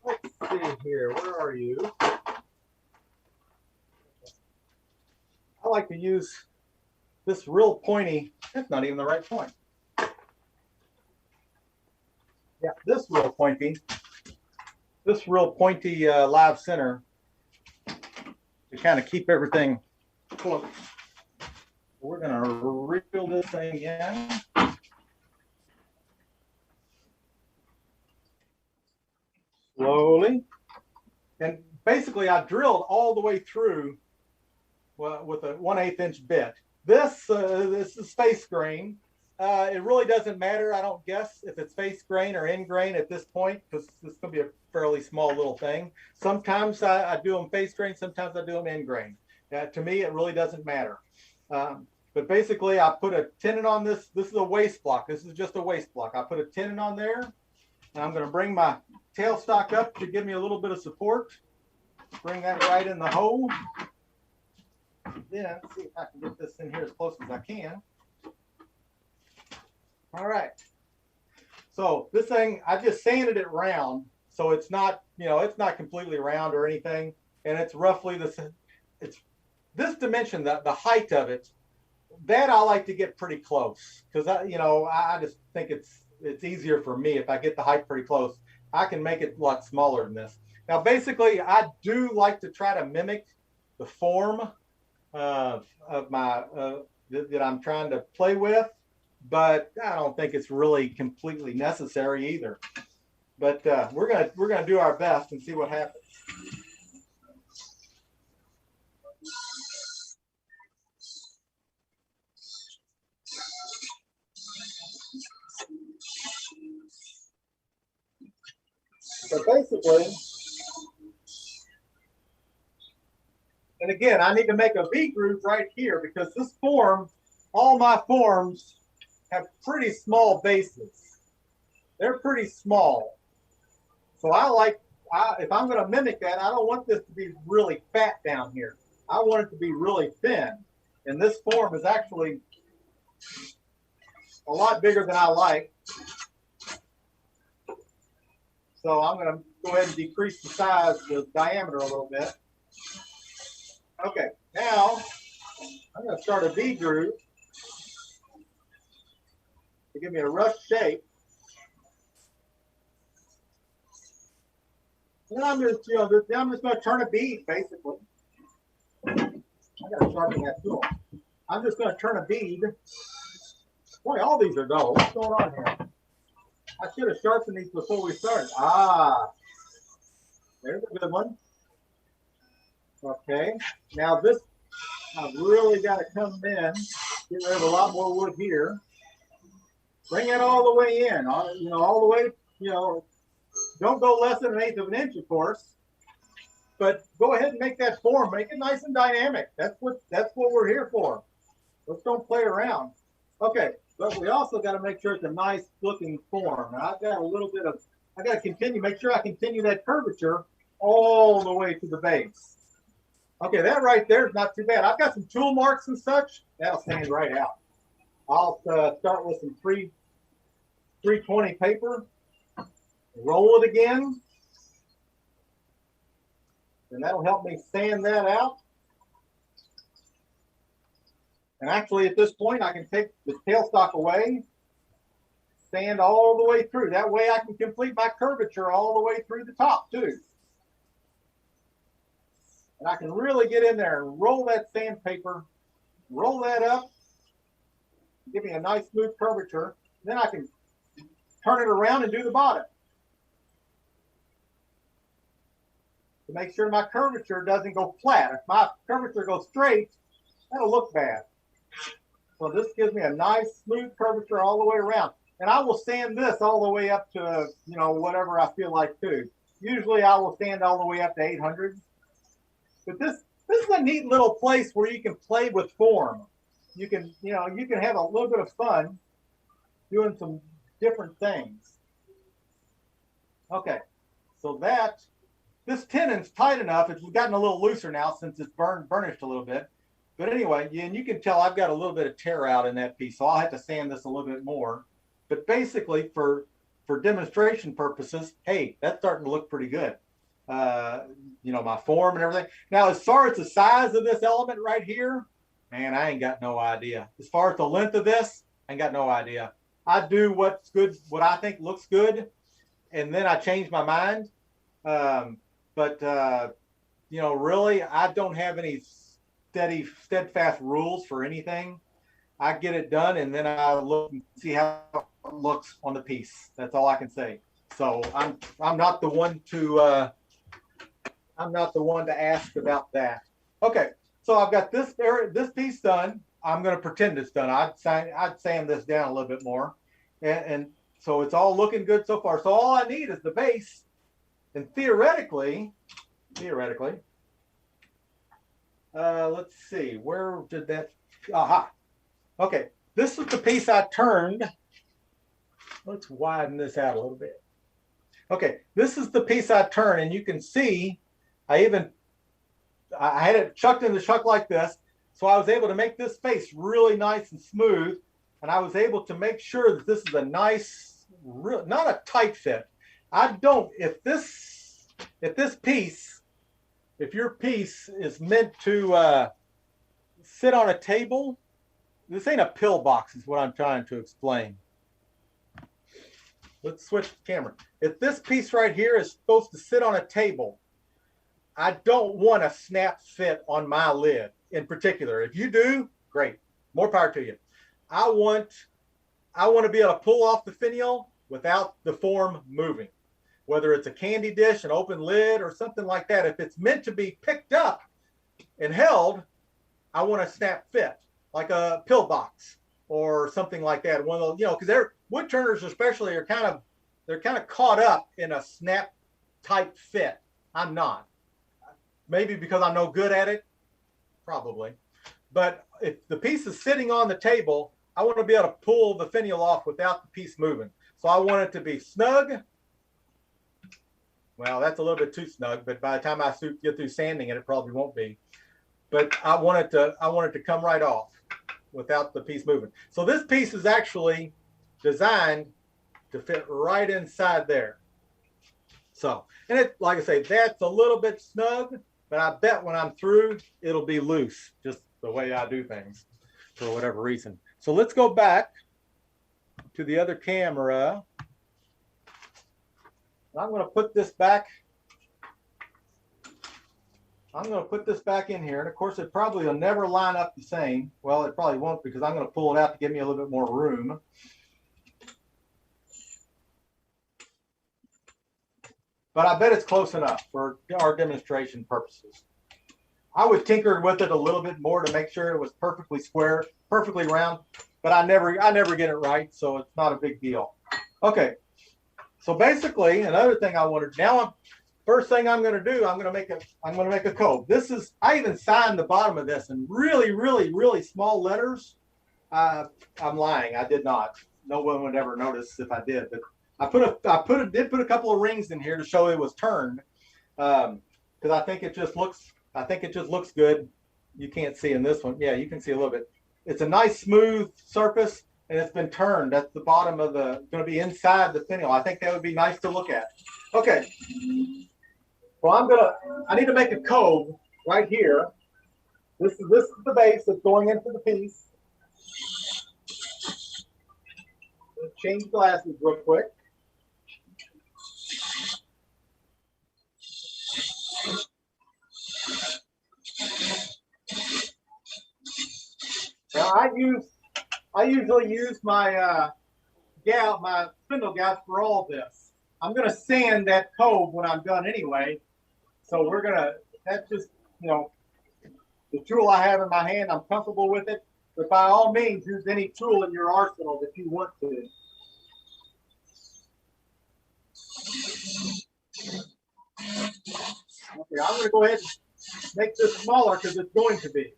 Let's see here. Where are you? I like to use this real pointy. That's not even the right point. Yeah, this real pointy live center to kind of keep everything close. We're going to reel this thing in. Slowly. And basically I drilled all the way through with a 1/8 inch bit. This is face grain. It really doesn't matter, I don't guess, if it's face grain or end grain at this point, because this is going to be a fairly small little thing. Sometimes I do them face grain, sometimes I do them end grain. To me, it really doesn't matter. But But basically, I put a tenon on this. This is a waist block. This is just a waist block. I put a tenon on there, and I'm going to bring my tailstock up to give me a little bit of support. Bring that right in the hole. Then see if I can get this in here as close as I can. All right. So this thing, I just sanded it round, so it's not, it's not completely round or anything, and it's roughly it's this dimension, the height of it. That I like to get pretty close because I just think it's easier for me if I get the height pretty close. I can make it a lot smaller than this. Now, basically, I do like to try to mimic the form of my that I'm trying to play with, but I don't think it's really completely necessary either. But we're gonna do our best and see what happens. So basically, and again, I need to make a V groove right here because this form, all my forms have pretty small bases. They're pretty small. So if I'm going to mimic that, I don't want this to be really fat down here. I want it to be really thin. And this form is actually a lot bigger than I like. So I'm going to go ahead and decrease the size, the diameter a little bit. Okay, now I'm going to start a V groove to give me a rough shape. And then I'm just, I'm just going to turn a bead, basically. I got to sharpen that tool. I'm just going to turn a bead. Boy, all these are dull. What's going on here? I should have sharpened these before we started. Ah, there's a good one. Okay, now this, I've really got to come in, get rid of a lot more wood here. Bring it all the way in, all the way, don't go less than 1/8 of an inch, of course. But go ahead and make that form, make it nice and dynamic. That's what we're here for. Let's don't play around. Okay. But we also got to make sure it's a nice looking form. Now I've got I got to make sure I continue that curvature all the way to the base. Okay, that right there is not too bad. I've got some tool marks and such. That'll stand right out. I'll start with some 320 paper, roll it again, and that'll help me sand that out. And actually, at this point, I can take the tailstock away, sand all the way through. That way, I can complete my curvature all the way through the top, too. And I can really get in there and roll that sandpaper, roll that up, give me a nice smooth curvature. Then I can turn it around and do the bottom. To make sure my curvature doesn't go flat. If my curvature goes straight, that'll look bad. So this gives me a nice smooth curvature all the way around. And I will sand this all the way up to, whatever I feel like too. Usually I will sand all the way up to 800. But this is a neat little place where you can play with form. You can have a little bit of fun doing some different things. Okay, so this tenon's tight enough. It's gotten a little looser now since it's burnished a little bit. But anyway, and you can tell I've got a little bit of tear out in that piece, so I'll have to sand this a little bit more. But basically, for demonstration purposes, hey, that's starting to look pretty good. My form and everything. Now, as far as the size of this element right here, man, I ain't got no idea. As far as the length of this, I ain't got no idea. I do what's good, what I think looks good, and then I change my mind. Really, I don't have any steadfast rules for anything. I get it done, and then I look and see how it looks on the piece. That's all I can say. So I'm not the one to ask about that. Okay, so I've got this piece done. I'm going to pretend it's done. I'd sand this down a little bit more, and so it's all looking good so far. So all I need is the base, and theoretically. Let's see, where did that? Aha. Okay, this is the piece I turned. Let's widen this out a little bit. Okay, this is the piece I turned, and you can see I had it chucked in the chuck like this, so I was able to make this face really nice and smooth, and I was able to make sure that this is a nice, not a tight fit. I don't, if your piece is meant to sit on a table, this ain't a pill box is what I'm trying to explain. Let's switch the camera. If this piece right here is supposed to sit on a table, I don't want a snap fit on my lid in particular. If you do, great, more power to you. I want to be able to pull off the finial without the form moving. Whether it's a candy dish, an open lid, or something like that. If it's meant to be picked up and held, I want a snap fit, like a pill box or something like that. One of those, because they're wood turners especially are kind of caught up in a snap type fit. I'm not. Maybe because I'm no good at it, probably. But if the piece is sitting on the table, I want to be able to pull the finial off without the piece moving. So I want it to be snug. Well, that's a little bit too snug, but by the time I get through sanding it, it probably won't be. But I want it to come right off without the piece moving. So this piece is actually designed to fit right inside there. So, and it, like I say, that's a little bit snug, but I bet when I'm through, it'll be loose, just the way I do things for whatever reason. So let's go back to the other camera. I'm going to put this back. I'm going to put this back in here. And of course, it probably will never line up the same. Well, it probably won't because I'm going to pull it out to give me a little bit more room. But I bet it's close enough for our demonstration purposes. I would tinker with it a little bit more to make sure it was perfectly square, perfectly round, but I never get it right, so it's not a big deal. Okay. So basically, another thing I wanted now, first thing I'm going to do, I'm going to make a cove. This is, I even signed the bottom of this in really, really, really small letters. I'm lying, I did not. No one would ever notice if I did, but did put a couple of rings in here to show it was turned, because I think it just looks good. You can't see in this one. Yeah, you can see a little bit. It's a nice smooth surface. And it's been turned. That's the bottom of the, going to be inside the finial. I think that would be nice to look at. Okay. Well, I need to make a cove right here. This is the base that's going into the piece. Let's change glasses real quick. Now I usually use my my spindle gouge for all this. I'm going to sand that cove when I'm done anyway. So that's just, the tool I have in my hand. I'm comfortable with it. But by all means, use any tool in your arsenal that you want to. Okay, I'm going to go ahead and make this smaller because it's going to be.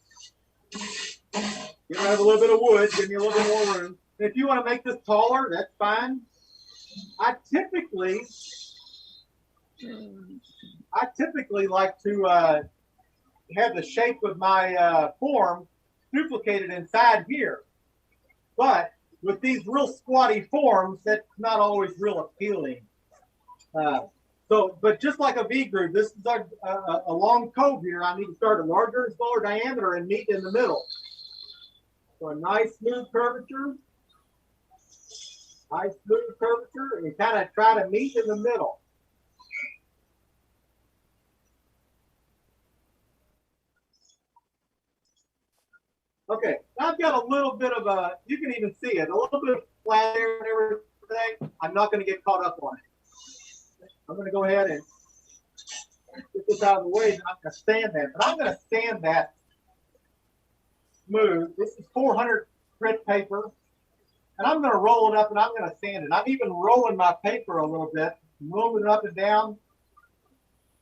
You have a little bit of wood, give me a little bit more room. If you want to make this taller, that's fine. I typically like to have the shape of my form duplicated inside here. But with these real squatty forms, that's not always real appealing. But just like a V groove, this is a long cove here. I need to start a larger and smaller diameter and meet in the middle. So a nice smooth curvature. Nice smooth curvature, and you kind of try to meet in the middle. Okay, I've got a little bit of you can even see it, a little bit of flat air and everything. I'm not going to get caught up on it. I'm going to go ahead and get this out of the way, and I'm going to sand that. But I'm going to sand that smooth. This is 400 grit paper. And I'm going to roll it up and I'm going to sand it. I'm even rolling my paper a little bit, moving it up and down.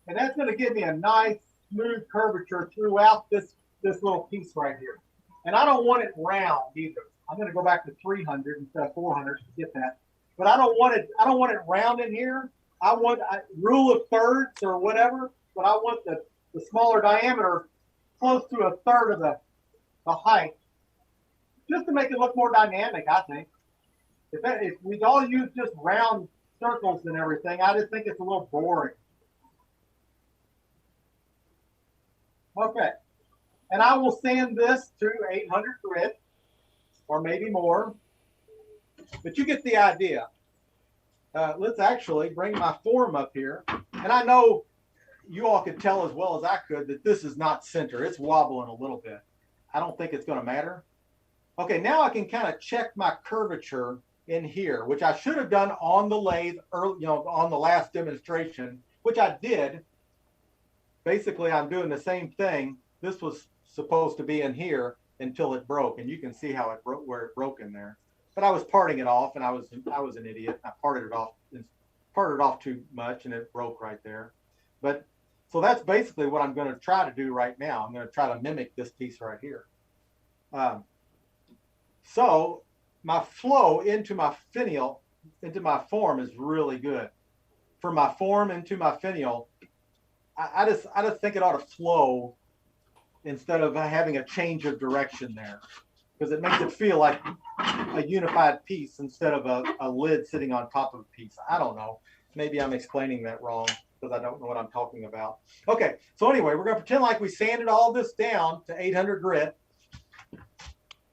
And that's going to give me a nice smooth curvature throughout this little piece right here. And I don't want it round either. I'm going to go back to 300 instead of 400 to get that. But I don't want it round in here. I want rule of thirds or whatever, but I want the smaller diameter close to a third of the height, just to make it look more dynamic, I think. If we all use just round circles and everything, I just think it's a little boring. Okay. And I will sand this to 800 grit, or maybe more. But you get the idea. Let's actually bring my form up here. And I know you all could tell as well as I could that this is not center. It's wobbling a little bit. I don't think it's going to matter. Okay, now I can kind of check my curvature in here, which I should have done on the lathe early, on the last demonstration, which I did. Basically, I'm doing the same thing. This was supposed to be in here until it broke, and you can see how it broke, where it broke in there. But I was parting it off, and I was an idiot. I parted it off too much, and it broke right there. But so that's basically what I'm going to try to do right now. I'm going to try to mimic this piece right here. So my flow into my finial, into my form is really good. From my form into my finial, I just think it ought to flow instead of having a change of direction there, because it makes it feel like a unified piece instead of a lid sitting on top of a piece. I don't know. Maybe I'm explaining that wrong because I don't know what I'm talking about. Okay, so anyway, we're going to pretend like we sanded all this down to 800 grit.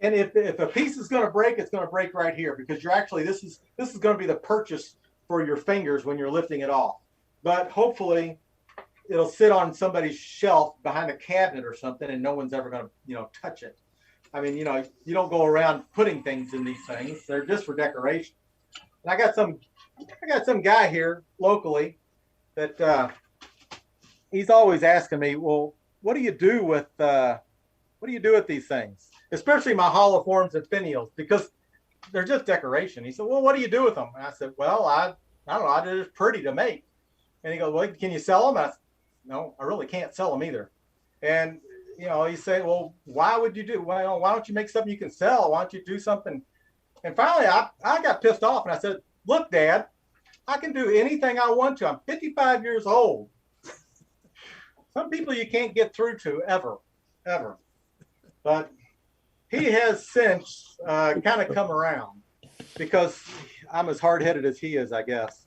And if a piece is going to break, it's going to break right here, because you're actually, this is going to be the purchase for your fingers when you're lifting it off. But hopefully it'll sit on somebody's shelf behind a cabinet or something, and no one's ever going to, touch it. I mean, you don't go around putting things in these things. They're just for decoration. And I got some guy here locally that he's always asking me, well, what do you do with these things? Especially my hollow forms and finials, because they're just decoration. He said, well, what do you do with them? And I said, well, I don't know. They're just pretty to make. And he goes, well, can you sell them? And I said, no, I really can't sell them either. And, he said, well, why would you do? Well, why don't you make something you can sell? Why don't you do something? And finally, I got pissed off, and I said, look, Dad, I can do anything I want to. I'm 55 years old. Some people you can't get through to ever. But he has since kind of come around, because I'm as hard-headed as he is, I guess.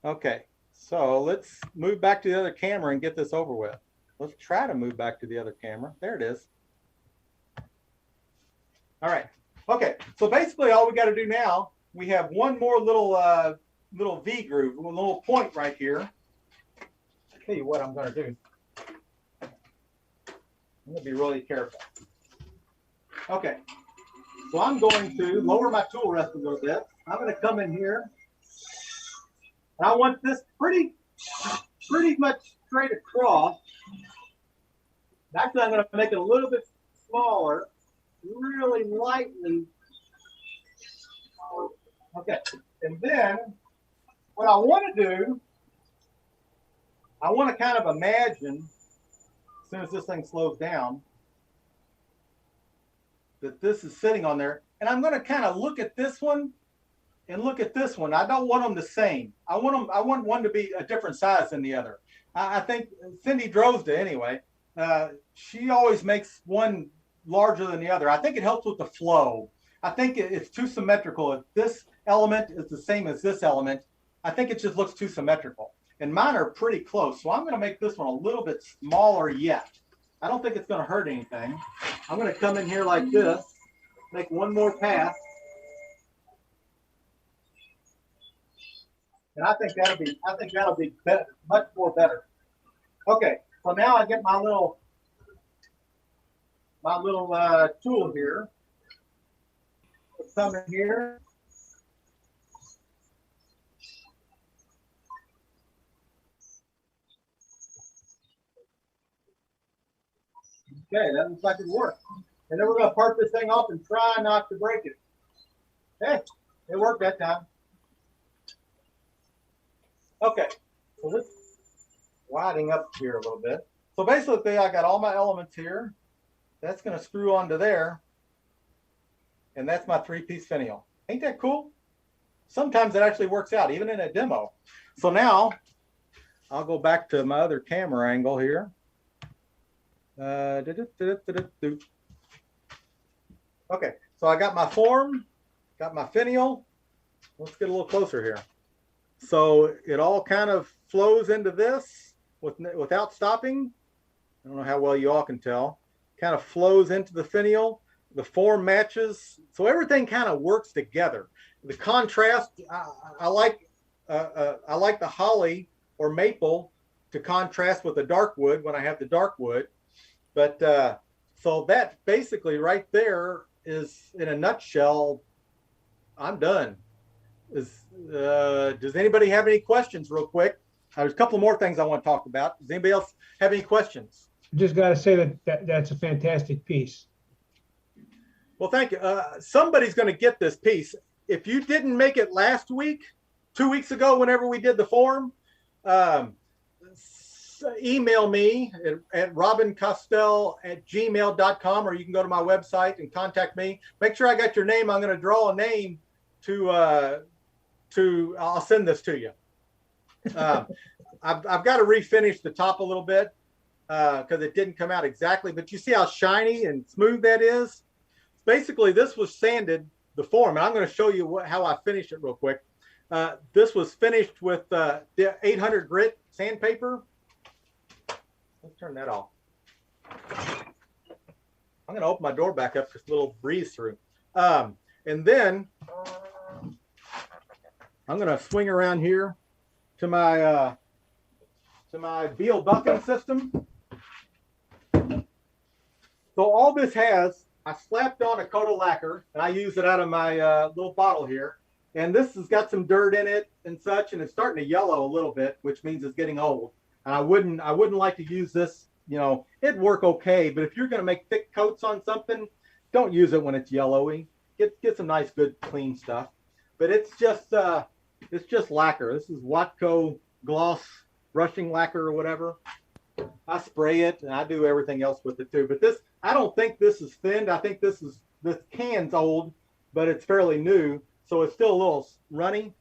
Okay, so let's move back to the other camera and get this over with. Let's try to move back to the other camera. There it is. All right. Okay, so basically all we got to do now, we have one more little V groove, a little point right here. I'll tell you what I'm going to do. I'm going to be really careful. Okay, so I'm going to lower my tool rest a little bit. I'm going to come in here. And I want this pretty much straight across. Actually, I'm going to make it a little bit smaller, really lightly. Okay, and then what I want to do, I want to kind of imagine, as soon as this thing slows down, that this is sitting on there. And I'm going to kind of look at this one and look at this one. I don't want them the same. I want one to be a different size than the other. I think Cindy Drozda, anyway, she always makes one larger than the other. I think it helps with the flow. I think it's too symmetrical. If this element is the same as this element, I think it just looks too symmetrical. And mine are pretty close. So I'm going to make this one a little bit smaller yet. I don't think it's going to hurt anything. I'm going to come in here like this, make one more pass. And I think that'll be better, much more better. Okay, so now I get my little tool here. Let's come in here. Okay, that looks like it worked. And then we're going to part this thing off and try not to break it. Okay, it worked that time. Okay, so this is winding up here a little bit. So basically, I got all my elements here that's going to screw onto there. And that's my 3-piece finial. Ain't that cool? Sometimes it actually works out, even in a demo. So now I'll go back to my other camera angle here. Okay, so I got my form, got my finial. Let's get a little closer here. So it all kind of flows into this without stopping. I don't know how well you all can tell. Kind of flows into the finial. The form matches, so everything kind of works together. The contrast, I like the holly or maple to contrast with the dark wood when I have the dark wood. But so that basically right there is, in a nutshell, I'm done. Does anybody have any questions real quick? There's a couple more things I want to talk about. Does anybody else have any questions? Just got to say that's a fantastic piece. Well, thank you. Somebody's going to get this piece. If you didn't make it last week, 2 weeks ago, whenever we did the form, email me at robincostelle@gmail.com, or you can go to my website and contact me. Make sure I got your name. I'm going to draw a name I'll send this to you. I've got to refinish the top a little bit because it didn't come out exactly, but you see how shiny and smooth that is? Basically, this was sanded, the form, and I'm going to show you how I finished it real quick. This was finished with the 800 grit sandpaper. Let's turn that off. I'm going to open my door back up, just a little breeze through. And then I'm going to swing around here to my Beal buffing system. So all this has, I slapped on a coat of lacquer, and I use it out of my little bottle here. And this has got some dirt in it and such, and it's starting to yellow a little bit, which means it's getting old. And I wouldn't like to use this. You know, it'd work okay, but if you're going to make thick coats on something, don't use it when it's yellowy. Get some nice, good, clean stuff. But it's just lacquer. This is Watco gloss brushing lacquer or whatever. I spray it and I do everything else with it too. But this, I don't think this is thinned. I think this can's old, but it's fairly new, so it's still a little runny.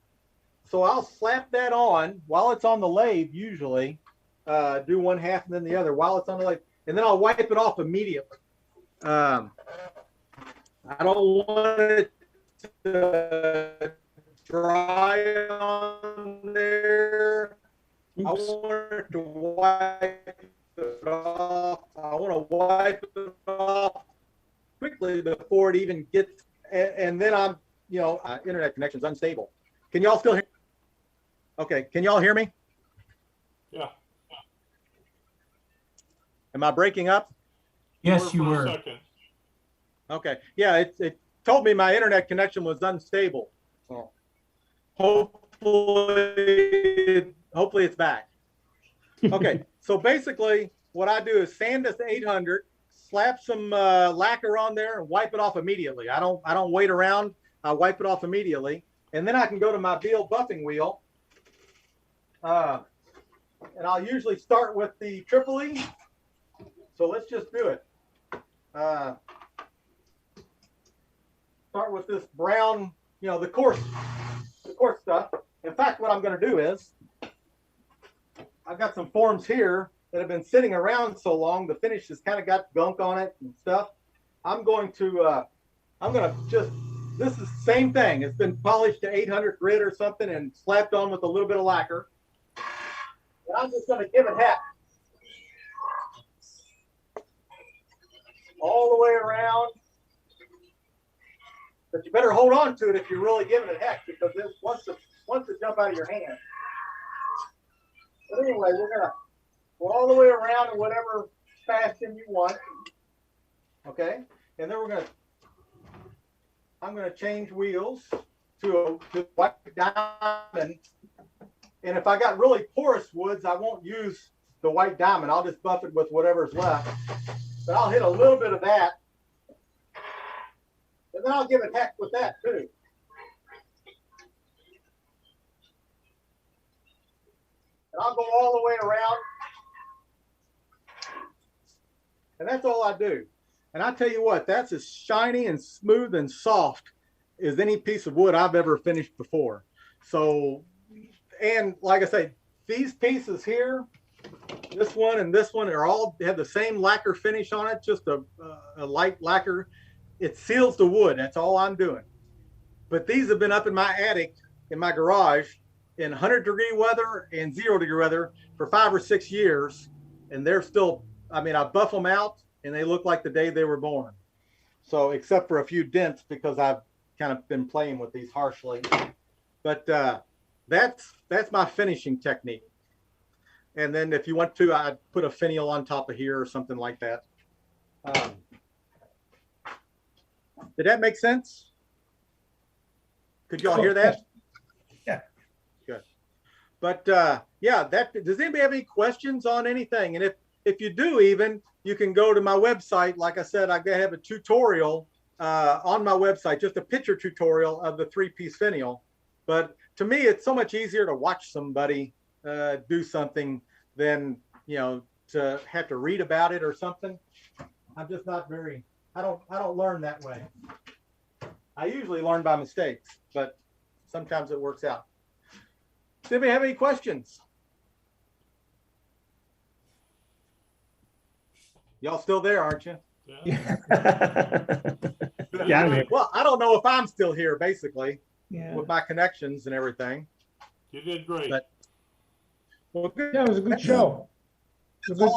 So I'll slap that on while it's on the lathe. Usually, do one half and then the other while it's on the lathe, and then I'll wipe it off immediately. I don't want it to dry on there. I want it to wipe it off. I want to wipe it off quickly before it even gets, and then I'm, internet connection's unstable. Can y'all still hear? Okay, can y'all hear me? Yeah. Am I breaking up? Yes, you For a were. second. Okay, yeah, it told me my internet connection was unstable. So hopefully it's back. Okay, so basically what I do is sand this to 800, slap some lacquer on there, and wipe it off immediately. I don't wait around. I wipe it off immediately, and then I can go to my Beal buffing wheel, and I'll usually start with the Tripoli. So let's just do it. Start with this brown, the coarse stuff. In fact, what I'm going to do is, I've got some forms here that have been sitting around so long, the finish has kind of got gunk on it and stuff. I'm going to just, this is the same thing. It's been polished to 800 grit or something and slapped on with a little bit of lacquer. And I'm just going to give it heck. All the way around. But you better hold on to it if you're really giving it heck, because it wants to jump out of your hand. But anyway, we're gonna go all the way around in whatever fashion you want. Okay, and then I'm gonna change wheels to white diamond. And if I got really porous woods, I won't use the white diamond. I'll just buff it with whatever's left. But I'll hit a little bit of that. And then I'll give it heck with that too. And I'll go all the way around. And that's all I do. And I tell you what, that's as shiny and smooth and soft as any piece of wood I've ever finished before. So, and like I say, these pieces here, this one and this one are all have the same lacquer finish on it, just a light lacquer. It seals the wood. That's all I'm doing. But these have been up in my attic, in my garage, in 100-degree weather and 0-degree weather for 5 or 6 years. And they're still, I mean, I buff them out and they look like the day they were born. So, except for a few dents because I've kind of been playing with these harshly. But that's my finishing technique. And then if you want to, I'd put a finial on top of here or something like that. Did that make sense? Could y'all hear that? Yeah. Good. But yeah, does anybody have any questions on anything? And if you do, even you can go to my website. Like I said, I have a tutorial on my website, just a picture tutorial of the 3-piece finial. But to me, it's so much easier to watch somebody do something than, you know, to have to read about it or something. I'm just not very, I don't learn that way. I usually learn by mistakes, but sometimes it works out. Does anybody have any questions? Y'all still there, aren't you? Yeah. Yeah, I'm here. Well, I don't know if I'm still here, basically, Yeah. with my connections and everything. You did great. But, well, good. Yeah, it was a good show. It was a Like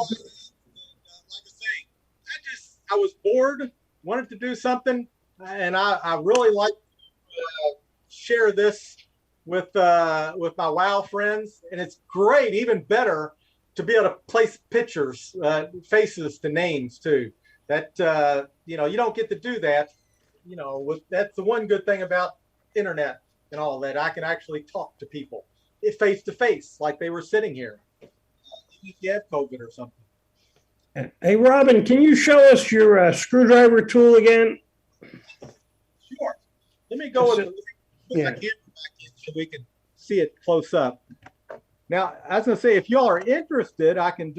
I say, I was bored, wanted to do something, and I really like to share this with my WoW friends, and it's great, even better, to be able to place pictures, faces to names too. That you know, you don't get to do that. You know, that's the one good thing about internet and all that. I can actually talk to people face to face, like they were sitting here. If you have COVID or something. Hey, Robin, can you show us your screwdriver tool again? Sure. Let me go with the Yeah. camera back in so we can see it close up. Now, I was going to say, if y'all are interested, I can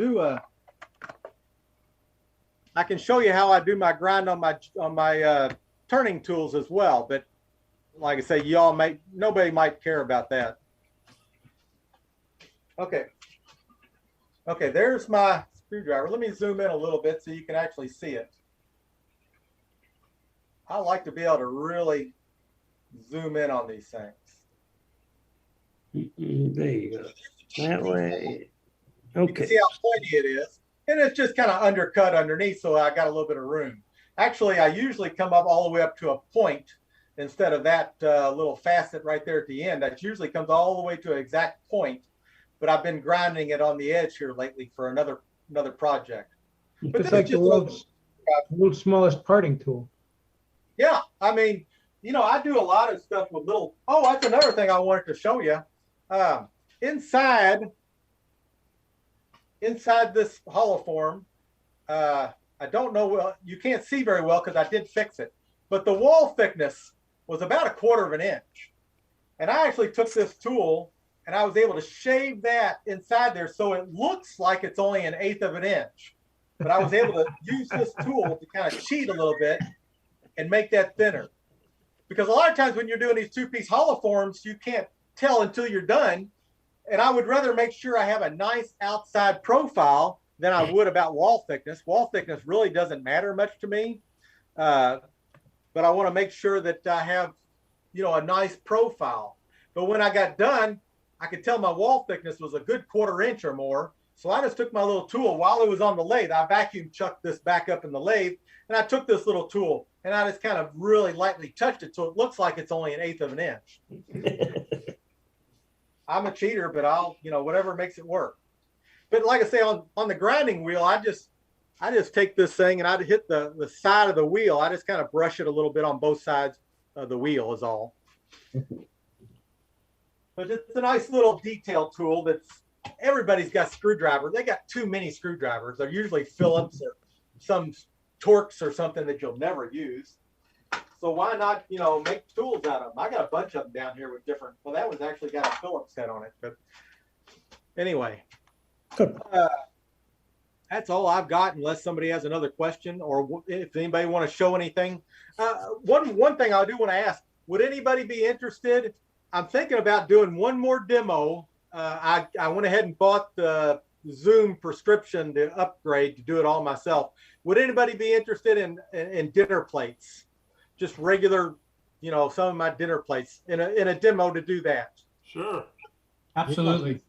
show you how I do my grind on my turning tools as well. But like I say, nobody might care about that. Okay. Okay, there's my screwdriver. Let me zoom in a little bit so you can actually see it. I like to be able to really zoom in on these things. There you go. That way. You can Okay. see how pointy it is. And it's just kind of undercut underneath, so I got a little bit of room. Actually, I usually come up all the way up to a point instead of that little facet right there at the end. That usually comes all the way to an exact point. But I've been grinding it on the edge here lately for another project. But It's this like is the just world's smallest parting tool. yeah, I mean, you know, I do a lot of stuff with little. Oh, that's another thing I wanted to show you. Inside this hollow form, I don't know. Well, you can't see very well because I did fix it. But the wall thickness was about 1/4 of an inch, and I actually took this tool and I was able to shave that inside there so it looks like it's only 1/8 of an inch. But I was able to use this tool to kind of cheat a little bit and make that thinner. Because a lot of times when you're doing these 2-piece hollow forms, you can't tell until you're done. And I would rather make sure I have a nice outside profile than I would about wall thickness. Wall thickness really doesn't matter much to me. But I want to make sure that I have, you know, a nice profile. But when I got done, I could tell my wall thickness was a good 1/4 inch or more. So I just took my little tool while it was on the lathe. I vacuum chucked this back up in the lathe, and I took this little tool and I just kind of really lightly touched it so it looks like it's only 1/8 of an inch. I'm a cheater, but I'll, you know, whatever makes it work. But like I say, on the grinding wheel, I just take this thing and I hit the side of the wheel. I just kind of brush it a little bit on both sides of the wheel is all. But it's a nice little detail tool that's, everybody's got screwdrivers. They got too many screwdrivers. They're usually Phillips or some Torx or something that you'll never use. So why not, you know, make tools out of them? I got a bunch of them down here with different, well, that one's actually got a Phillips head on it. But anyway, That's all I've got, unless somebody has another question or if anybody want to show anything. One thing I do want to ask, would anybody be interested? I'm thinking about doing one more demo. I went ahead and bought the Zoom prescription to upgrade to do it all myself. Would anybody be interested in dinner plates? Just regular, you know, some of my dinner plates in a demo to do that. Sure. Absolutely.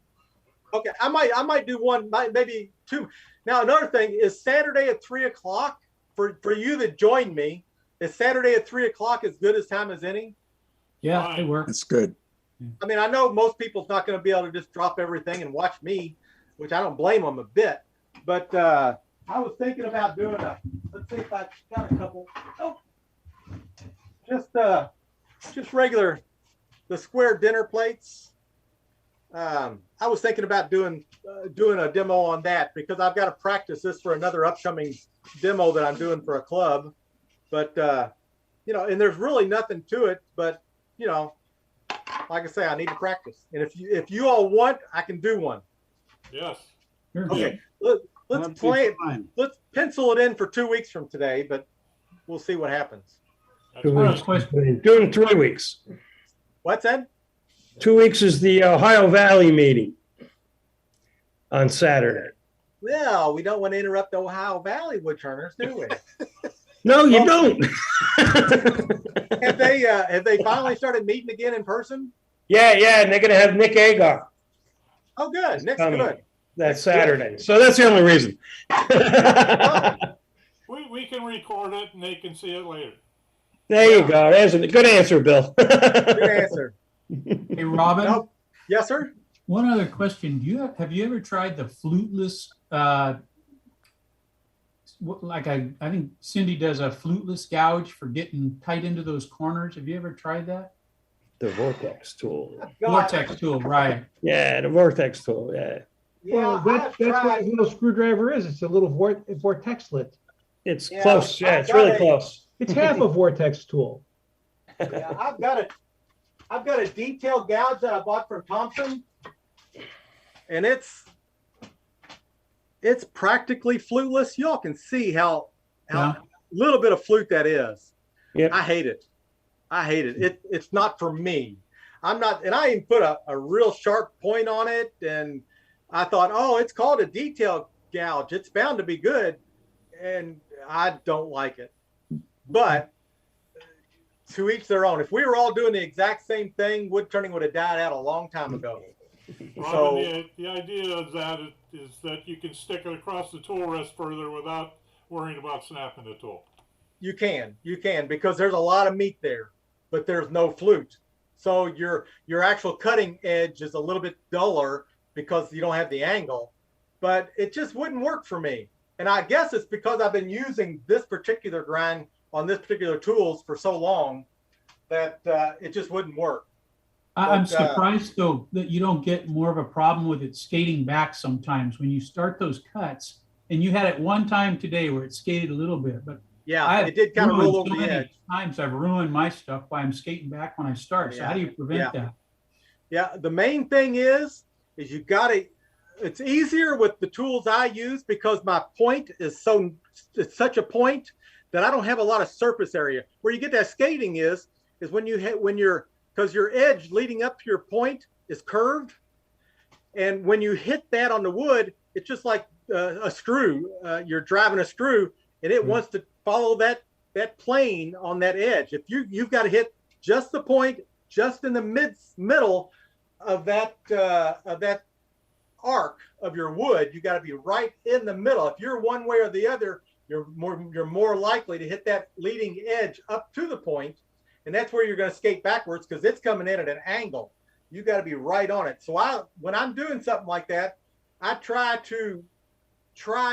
Okay, I might do one, maybe two. Now, another thing is Saturday at 3 o'clock for you that joined me. Is Saturday at 3 o'clock as good as time as any? Yeah, it works. That's good. I mean, I know most people's not going to be able to just drop everything and watch me, which I don't blame them a bit. But I was thinking about doing let's see if I got a couple. Oh, just regular, the square dinner plates. I was thinking about doing a demo on that because I've got to practice this for another upcoming demo that I'm doing for a club. But you know, and there's really nothing to it. But you know, like I say, I need to practice. And if you all want, I can do one. Yes. Sure. Okay, let's play it. Let's pencil it in for 2 weeks from today, but we'll see what happens. That's Two fine. weeks. Question. Doing 3 weeks. What's that? 2 weeks is the Ohio Valley meeting on Saturday. Well, we don't want to interrupt the Ohio Valley woodturners, do we? No, you don't. Have they finally started meeting again in person? Yeah, and they're gonna have Nick Agar Oh, good. Nick's coming good. that Saturday. So that's the only reason. We can record it and they can see it later. There you go. There's a good answer, Bill. Good answer. Hey, Robin, Nope. Yes, sir. one other question. Have you ever tried the fluteless, like I think Cindy does a fluteless gouge for getting tight into those corners. Have you ever tried that? The Vortex tool. Vortex tool, right. Yeah, the Vortex tool. Yeah. Well, that's what a little screwdriver is. It's a little vortexlet. It's Yeah, close. Yeah, I've it's got really a- close. It's half a vortex tool. Yeah, I've got a detail gouge that I bought from Thompson, and it's practically fluteless. Y'all can see how Yeah. little bit of flute that is. Yep. I hate it. It's not for me. I'm not, and I even put a real sharp point on it, and I thought, oh, it's called a detail gouge. It's bound to be good, and I don't like it. But to each their own. If we were all doing the exact same thing, wood turning would have died out a long time ago. Robin, the idea is that you can stick it across the tool rest further without worrying about snapping the tool. You can, because there's a lot of meat there, but there's no flute. So your actual cutting edge is a little bit duller because you don't have the angle, but it just wouldn't work for me. And I guess it's because I've been using this particular grind on this particular tools for so long that it just wouldn't work. I'm But, surprised though that you don't get more of a problem with it skating back sometimes when you start those cuts. And you had it one time today where it skated a little bit, but Yeah, it did kind of roll over so the many edge. times I've ruined my stuff by I'm skating back when I start. So how do you prevent that? Yeah, the main thing is you got to. It's easier with the tools I use because my point is it's such a point that I don't have a lot of surface area. Where you get that skating is when because your edge leading up to your point is curved, and when you hit that on the wood, it's just like a screw. You're driving a screw, and it wants to follow that plane on that edge. If you've got to hit just the point, just in the middle of that arc of your wood, you got to be right in the middle. If you're one way or the other, you're more likely to hit that leading edge up to the point, and that's where you're going to skate backwards because it's coming in at an angle. You got to be right on it. So when I'm doing something like that, I try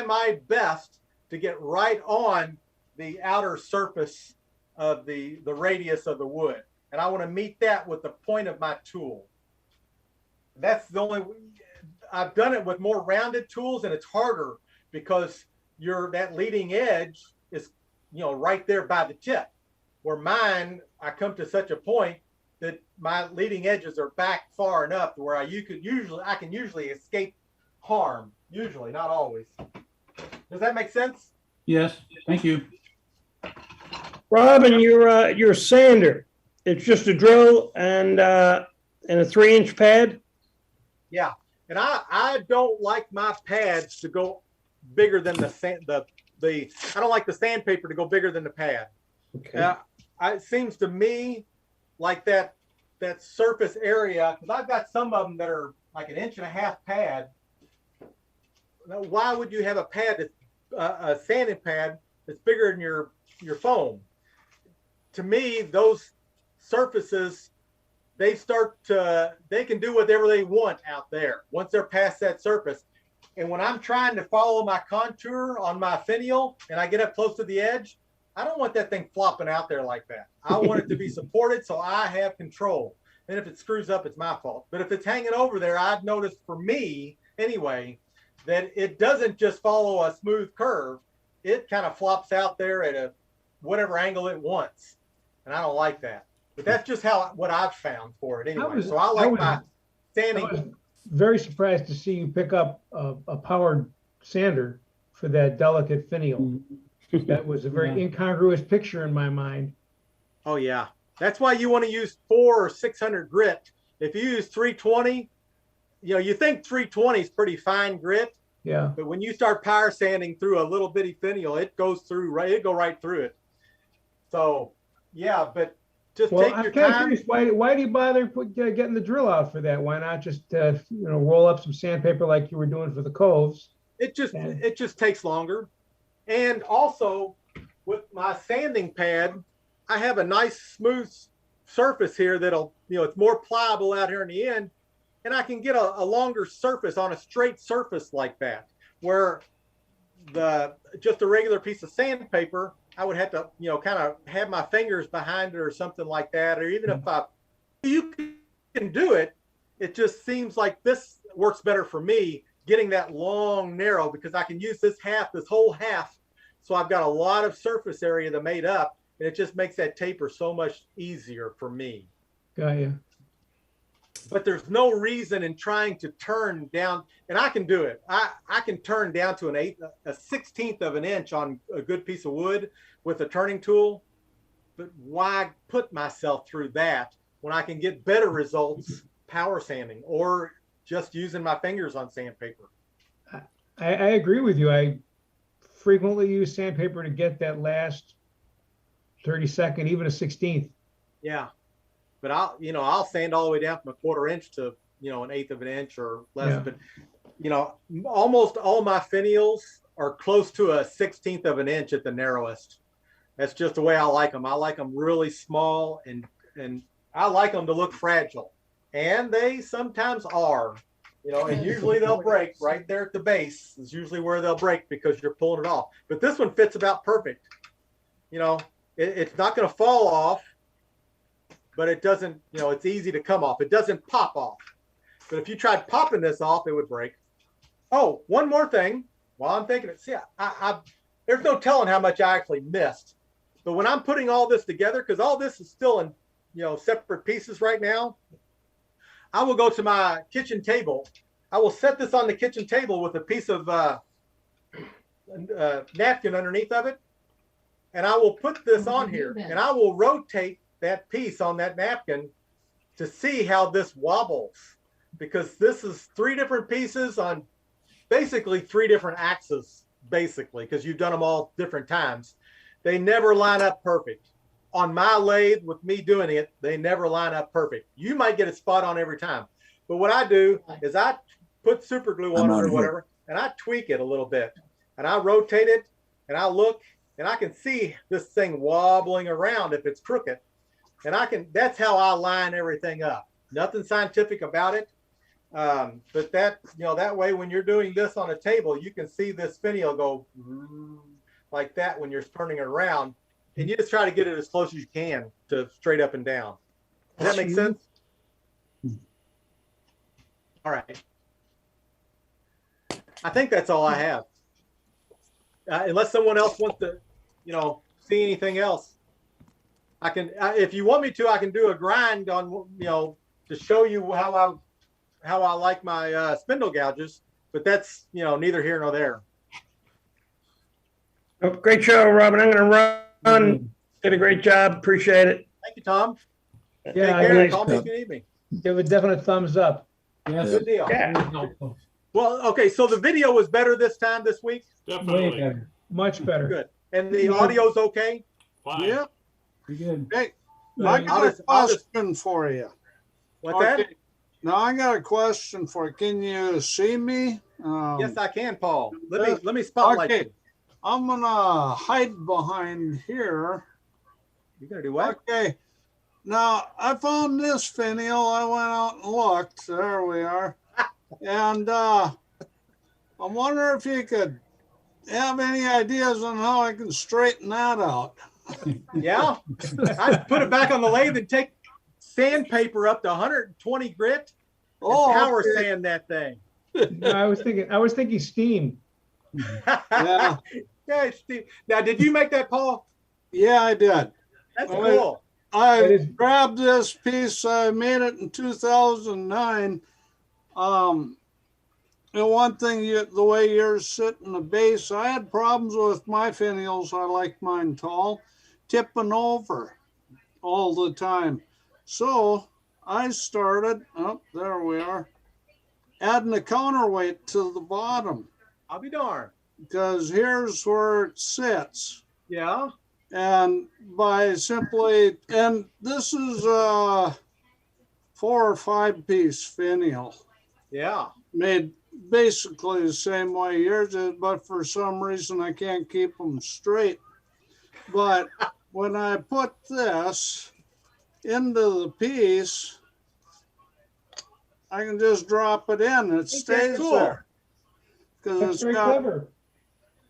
my best to get right on the outer surface of the radius of the wood, and I want to meet that with the point of my tool. That's the only. I've done it with more rounded tools, and it's harder because that leading edge is right there by the tip. Where mine, I come to such a point that my leading edges are back far enough to where I can usually escape harm. Usually, not always. Does that make sense? Yes, thank you. Robin, your sander, it's just a drill and a 3-inch pad? Yeah. And I don't like my pads to go bigger than the I don't like the sandpaper to go bigger than the pad. Okay. It seems to me like that surface area, because I've got some of them that are like 1.5 inch pad. Now, why would you have a pad that's a sanding pad that's bigger than your foam? To me, those surfaces, they can do whatever they want out there once they're past that surface. And when I'm trying to follow my contour on my finial and I get up close to the edge, I don't want that thing flopping out there like that. I want it to be supported so I have control. And if it screws up, it's my fault. But if it's hanging over there, I've noticed, for me anyway, that it doesn't just follow a smooth curve. It kind of flops out there at whatever angle it wants. And I don't like that. But that's just what I've found for it anyway. So I like my sanding. I was very surprised to see you pick up a powered sander for that delicate finial. That was a very incongruous picture in my mind. Oh yeah, that's why you want to use 400 or 600 grit. If you use 320, you think 320 is pretty fine grit. Yeah. But when you start power sanding through a little bitty finial, it goes right through it. So yeah, but just take your time. Why do you bother getting the drill out for that? Why not just roll up some sandpaper like you were doing for the coves? It just takes longer. And also, with my sanding pad, I have a nice smooth surface here that'll, it's more pliable out here in the end, and I can get a longer surface on a straight surface like that, where just a regular piece of sandpaper, I would have to, kind of have my fingers behind it or something like that, or even if you can do it, it just seems like this works better for me, getting that long narrow, because I can use this whole half. So I've got a lot of surface area that made up, and it just makes that taper so much easier for me. Got you. But there's no reason in trying to turn down, and I can do it. I can turn down to a 1/16 of an inch on a good piece of wood with a turning tool. But why put myself through that when I can get better results power sanding or just using my fingers on sandpaper? I agree with you. I frequently use sandpaper to get that last 32nd, even a 16th. Yeah, but I'll sand all the way down from a 1/4 inch to 1/8 of an inch or less. Yeah. But almost all my finials are close to a 1/16 of an inch at the narrowest. That's just the way I like them. I like them really small, and I like them to look fragile, and they sometimes are. And usually they'll break right there at the base is usually where they'll break because you're pulling it off. But this one fits about perfect. It's not going to fall off, but it doesn't, it's easy to come off. It doesn't pop off. But if you tried popping this off, it would break. Oh, one more thing while I'm thinking it. See, there's no telling how much I actually missed. But when I'm putting all this together, because all this is still in, separate pieces right now, I will go to my kitchen table. I will set this on the kitchen table with a piece of napkin underneath of it. And I will put this on here, and I will rotate that piece on that napkin to see how this wobbles, because this is 3 different pieces on basically 3 different axes, basically, because you've done them all different times. They never line up perfect. On my lathe, with me doing it, they never line up perfect. You might get it spot on every time. But what I do is I put super glue on it or whatever, and I tweak it a little bit. And I rotate it, and I look, and I can see this thing wobbling around if it's crooked. And that's how I line everything up. Nothing scientific about it. But that way, when you're doing this on a table, you can see this finial go like that when you're turning it around. And you just try to get it as close as you can to straight up and down. Does that make sense? All right. I think that's all I have. Unless someone else wants to, see anything else. I can, if you want me to, I can do a grind on, to show you how I like my spindle gouges. But that's, neither here nor there. Oh, great show, Robin. I'm going to run. Did a great job. Appreciate it. Thank you, Tom. Yeah, Take care. I Call me if you need me. give a definite thumbs up. Yes. Good deal. Yeah. Very helpful. Well, okay, so the video was better this week? Way Definitely. better. Much better. Good. And the audio's okay? Fine. Yep. Pretty good. Hey, Good. I got a I'll just- question for you. What's that? Okay. Now I got a question for you. Can you see me? Yes, I can, Paul. Let me spotlight Okay. you. I'm gonna hide behind here. You gonna do what? Okay. Now I found this finial. I went out and looked. There we are. And I'm wondering if you could have any ideas on how I can straighten that out. Yeah. I'd put it back on the lathe and take sandpaper up to 120 grit and power okay. sand that thing. No, I was thinking steam. Yeah. Yeah, Steve. Now, did you make that, Paul? Yeah, I did. That's Oh, cool. I That is- grabbed this piece. I made it in 2009. And one thing, the way yours sit in the base, I had problems with my finials. I like mine tall, tipping over all the time. So I started, oh, there we are, adding a counterweight to the bottom I'll be darned. because here's where it sits. Yeah. And by simply, and this is a 4 or 5 piece finial Yeah. made basically the same way yours is, but for some reason I can't keep them straight. But when I put this into the piece, I can just drop it in. It stays cool. there. Because That's it's very got clever.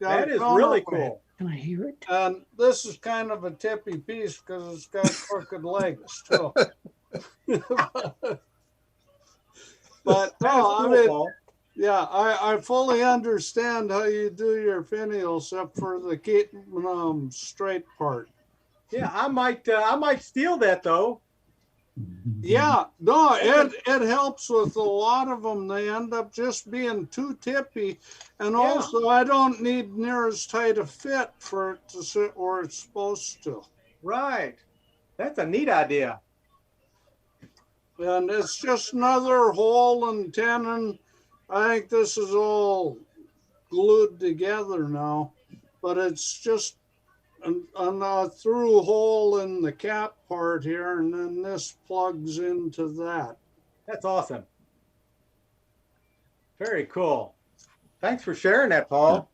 That a is really counterweight. cool. Can I hear it? And this is kind of a tippy piece because it's got crooked legs too. But That is no, I cool, mean, Paul. yeah, I fully understand how you do your finial, except for the keeping straight part. Yeah, I might steal that though. Yeah, no, it helps with a lot of them. They end up just being too tippy, and Yeah. also I don't need near as tight a fit for it to sit where it's supposed to. Right. That's a neat idea. And it's just another hole and tenon. I think this is all glued together now, but it's just a through hole in the cap part here, and then this plugs into that. That's awesome. Very cool. Thanks for sharing that, Paul.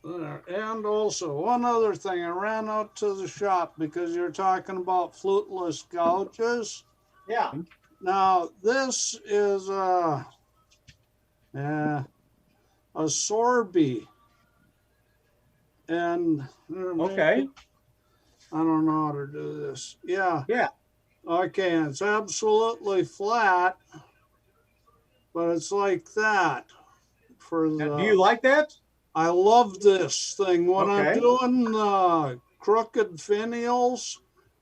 And also, one other thing, I ran out to the shop because you're talking about fluteless gouges. Yeah. Now, this is a Sorby. And Okay. I don't know how to do this. Yeah. Yeah. Okay, and it's absolutely flat, but it's like that. For the, Now, do you like that? I love this thing when I'm Okay. doing crooked finials.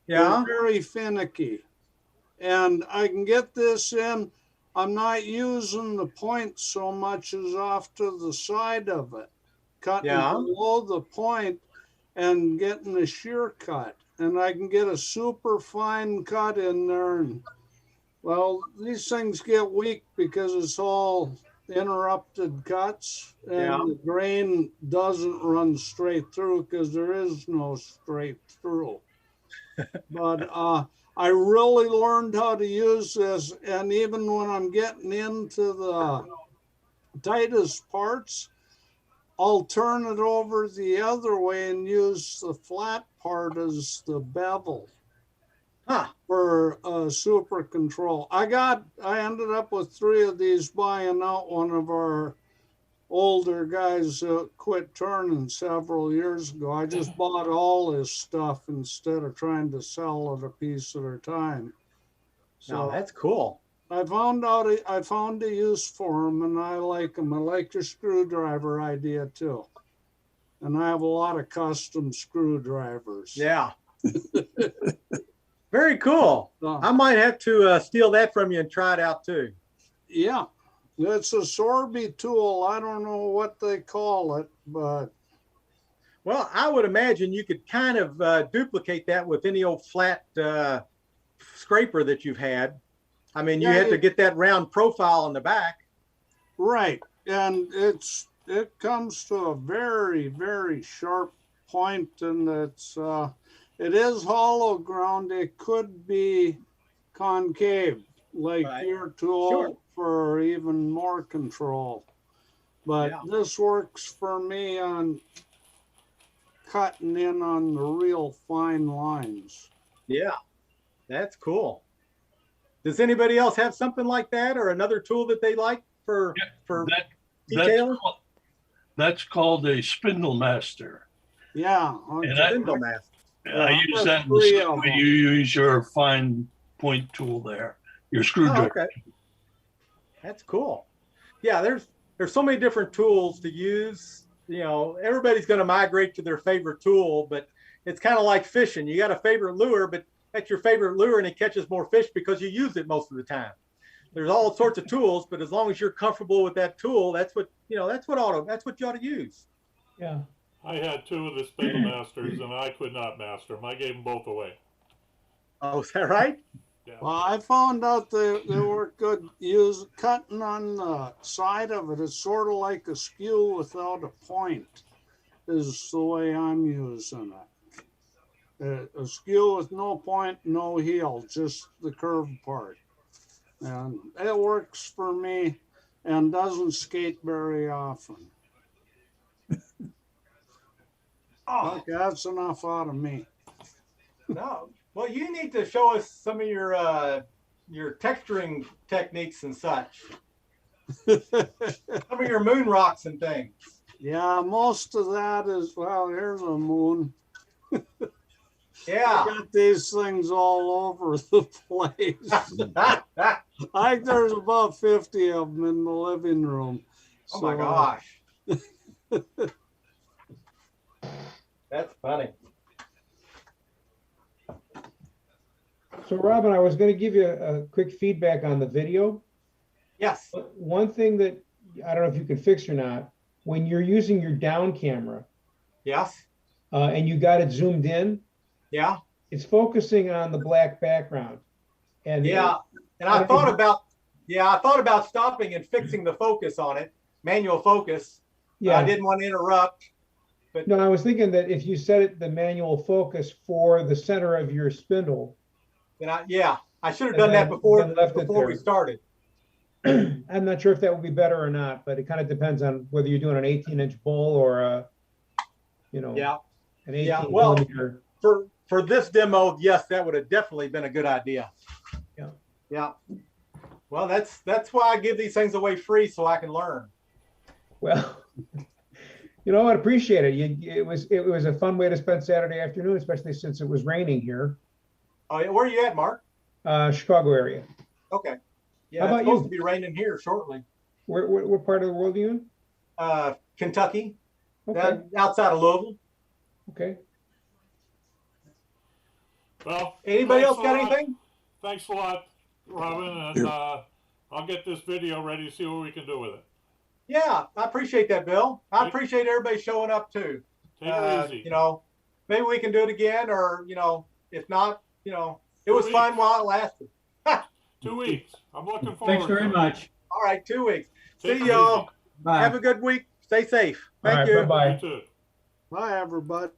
Yeah. They're very finicky, and I can get this in. I'm not using the point so much as off to the side of it, cutting Yeah. below the point and getting a shear cut. And I can get a super fine cut in there. And well, these things get weak because it's all interrupted cuts, and Yeah. the grain doesn't run straight through because there is no straight through. But I really learned how to use this, and even when I'm getting into the tightest parts, I'll turn it over the other way and use the flat part as the bevel Huh. for super control. I ended up with 3 of these buying out one of our older guys quit turning several years ago. I just bought all his stuff instead of trying to sell it a piece at a time. No, So that's cool. I found a use for them, and I like them. I like your screwdriver idea too. And I have a lot of custom screwdrivers. Yeah. Very cool. So, I might have to steal that from you and try it out too. yeah. It's a Sorby tool. I don't know what they call it, but Well, I would imagine you could kind of duplicate that with any old flat scraper that you've had. I mean, you Yeah, had to get that round profile on the back. right. And it comes to a very, very sharp point, and it is hollow ground. It could be concave, like Right. your tool, Sure. for even more control. But Yeah. this works for me on cutting in on the real fine lines. Yeah, that's cool. Does anybody else have something like that or another tool that they like for That, detailing? that's called a spindle master. Yeah. And I- Spindle master. I use There's that in three the of same way them. you use your fine point tool there, your Oh, screwdriver. okay. That's cool. Yeah, there's so many different tools to use. You know, everybody's going to migrate to their favorite tool, but it's kind of like fishing. You got a favorite lure, but that's your favorite lure and it catches more fish because you use it most of the time. There's all sorts of tools, but as long as you're comfortable with that tool, that's what you ought to use. Yeah. I had two of the spindle masters, and I could not master them. I gave them both away. Oh, is that right? Yeah. Well, I found out they were good. Cutting on the side of it. It's sort of like a skew without a point, is the way I'm using it. A skew with no point, no heel, just the curved part. And it works for me and doesn't skate very often. Okay, that's enough out of me. No. Well, you need to show us some of your texturing techniques and such. Some of your moon rocks and things. Yeah, most of that is, well, here's a moon. Yeah. I got these things all over the place. There's about 50 of them in the living room. Oh my gosh. That's funny. So Robin, I was going to give you a quick feedback on the video. Yes. But one thing that I don't know if you can fix or not, when you're using your down camera Yes. and you got it zoomed in, Yeah. it's focusing on the black background. And Yeah. And I thought about stopping and fixing the focus on it, manual focus. yeah, I didn't want to interrupt. no, I was thinking that if you set it the manual focus for the center of your spindle, And I should have And done that then before left it we there. started. I'm not sure if that would be better or not, but it kind of depends on whether you're doing an 18-inch bull or an 18 Yeah, well- millimeter. For this demo, yes, that would have definitely been a good idea. Yeah. Yeah. Well, that's why I give these things away free so I can learn. Well, I'd appreciate it. It was a fun way to spend Saturday afternoon, especially since it was raining here, Oh, yeah, where are you at, Mark? Chicago area. Okay. Yeah, How it's about supposed you? to be raining here shortly. What part of the world are you in? Kentucky, Okay. outside of Louisville. Okay. Well, Anybody else thanks a got lot. anything? Thanks a lot, Robin, and I'll get this video ready to see what we can do with it. Yeah, I appreciate that, Bill. I appreciate everybody showing up too. Take it easy. Maybe we can do it again, or if not, it was fun while it lasted. 2 weeks. I'm looking forward. Thanks very to it. much. All right, 2 weeks. Take See it y'all. easy. Bye. Have a good week. Stay safe. All Thank right, you. bye-bye. You too. Bye, everybody.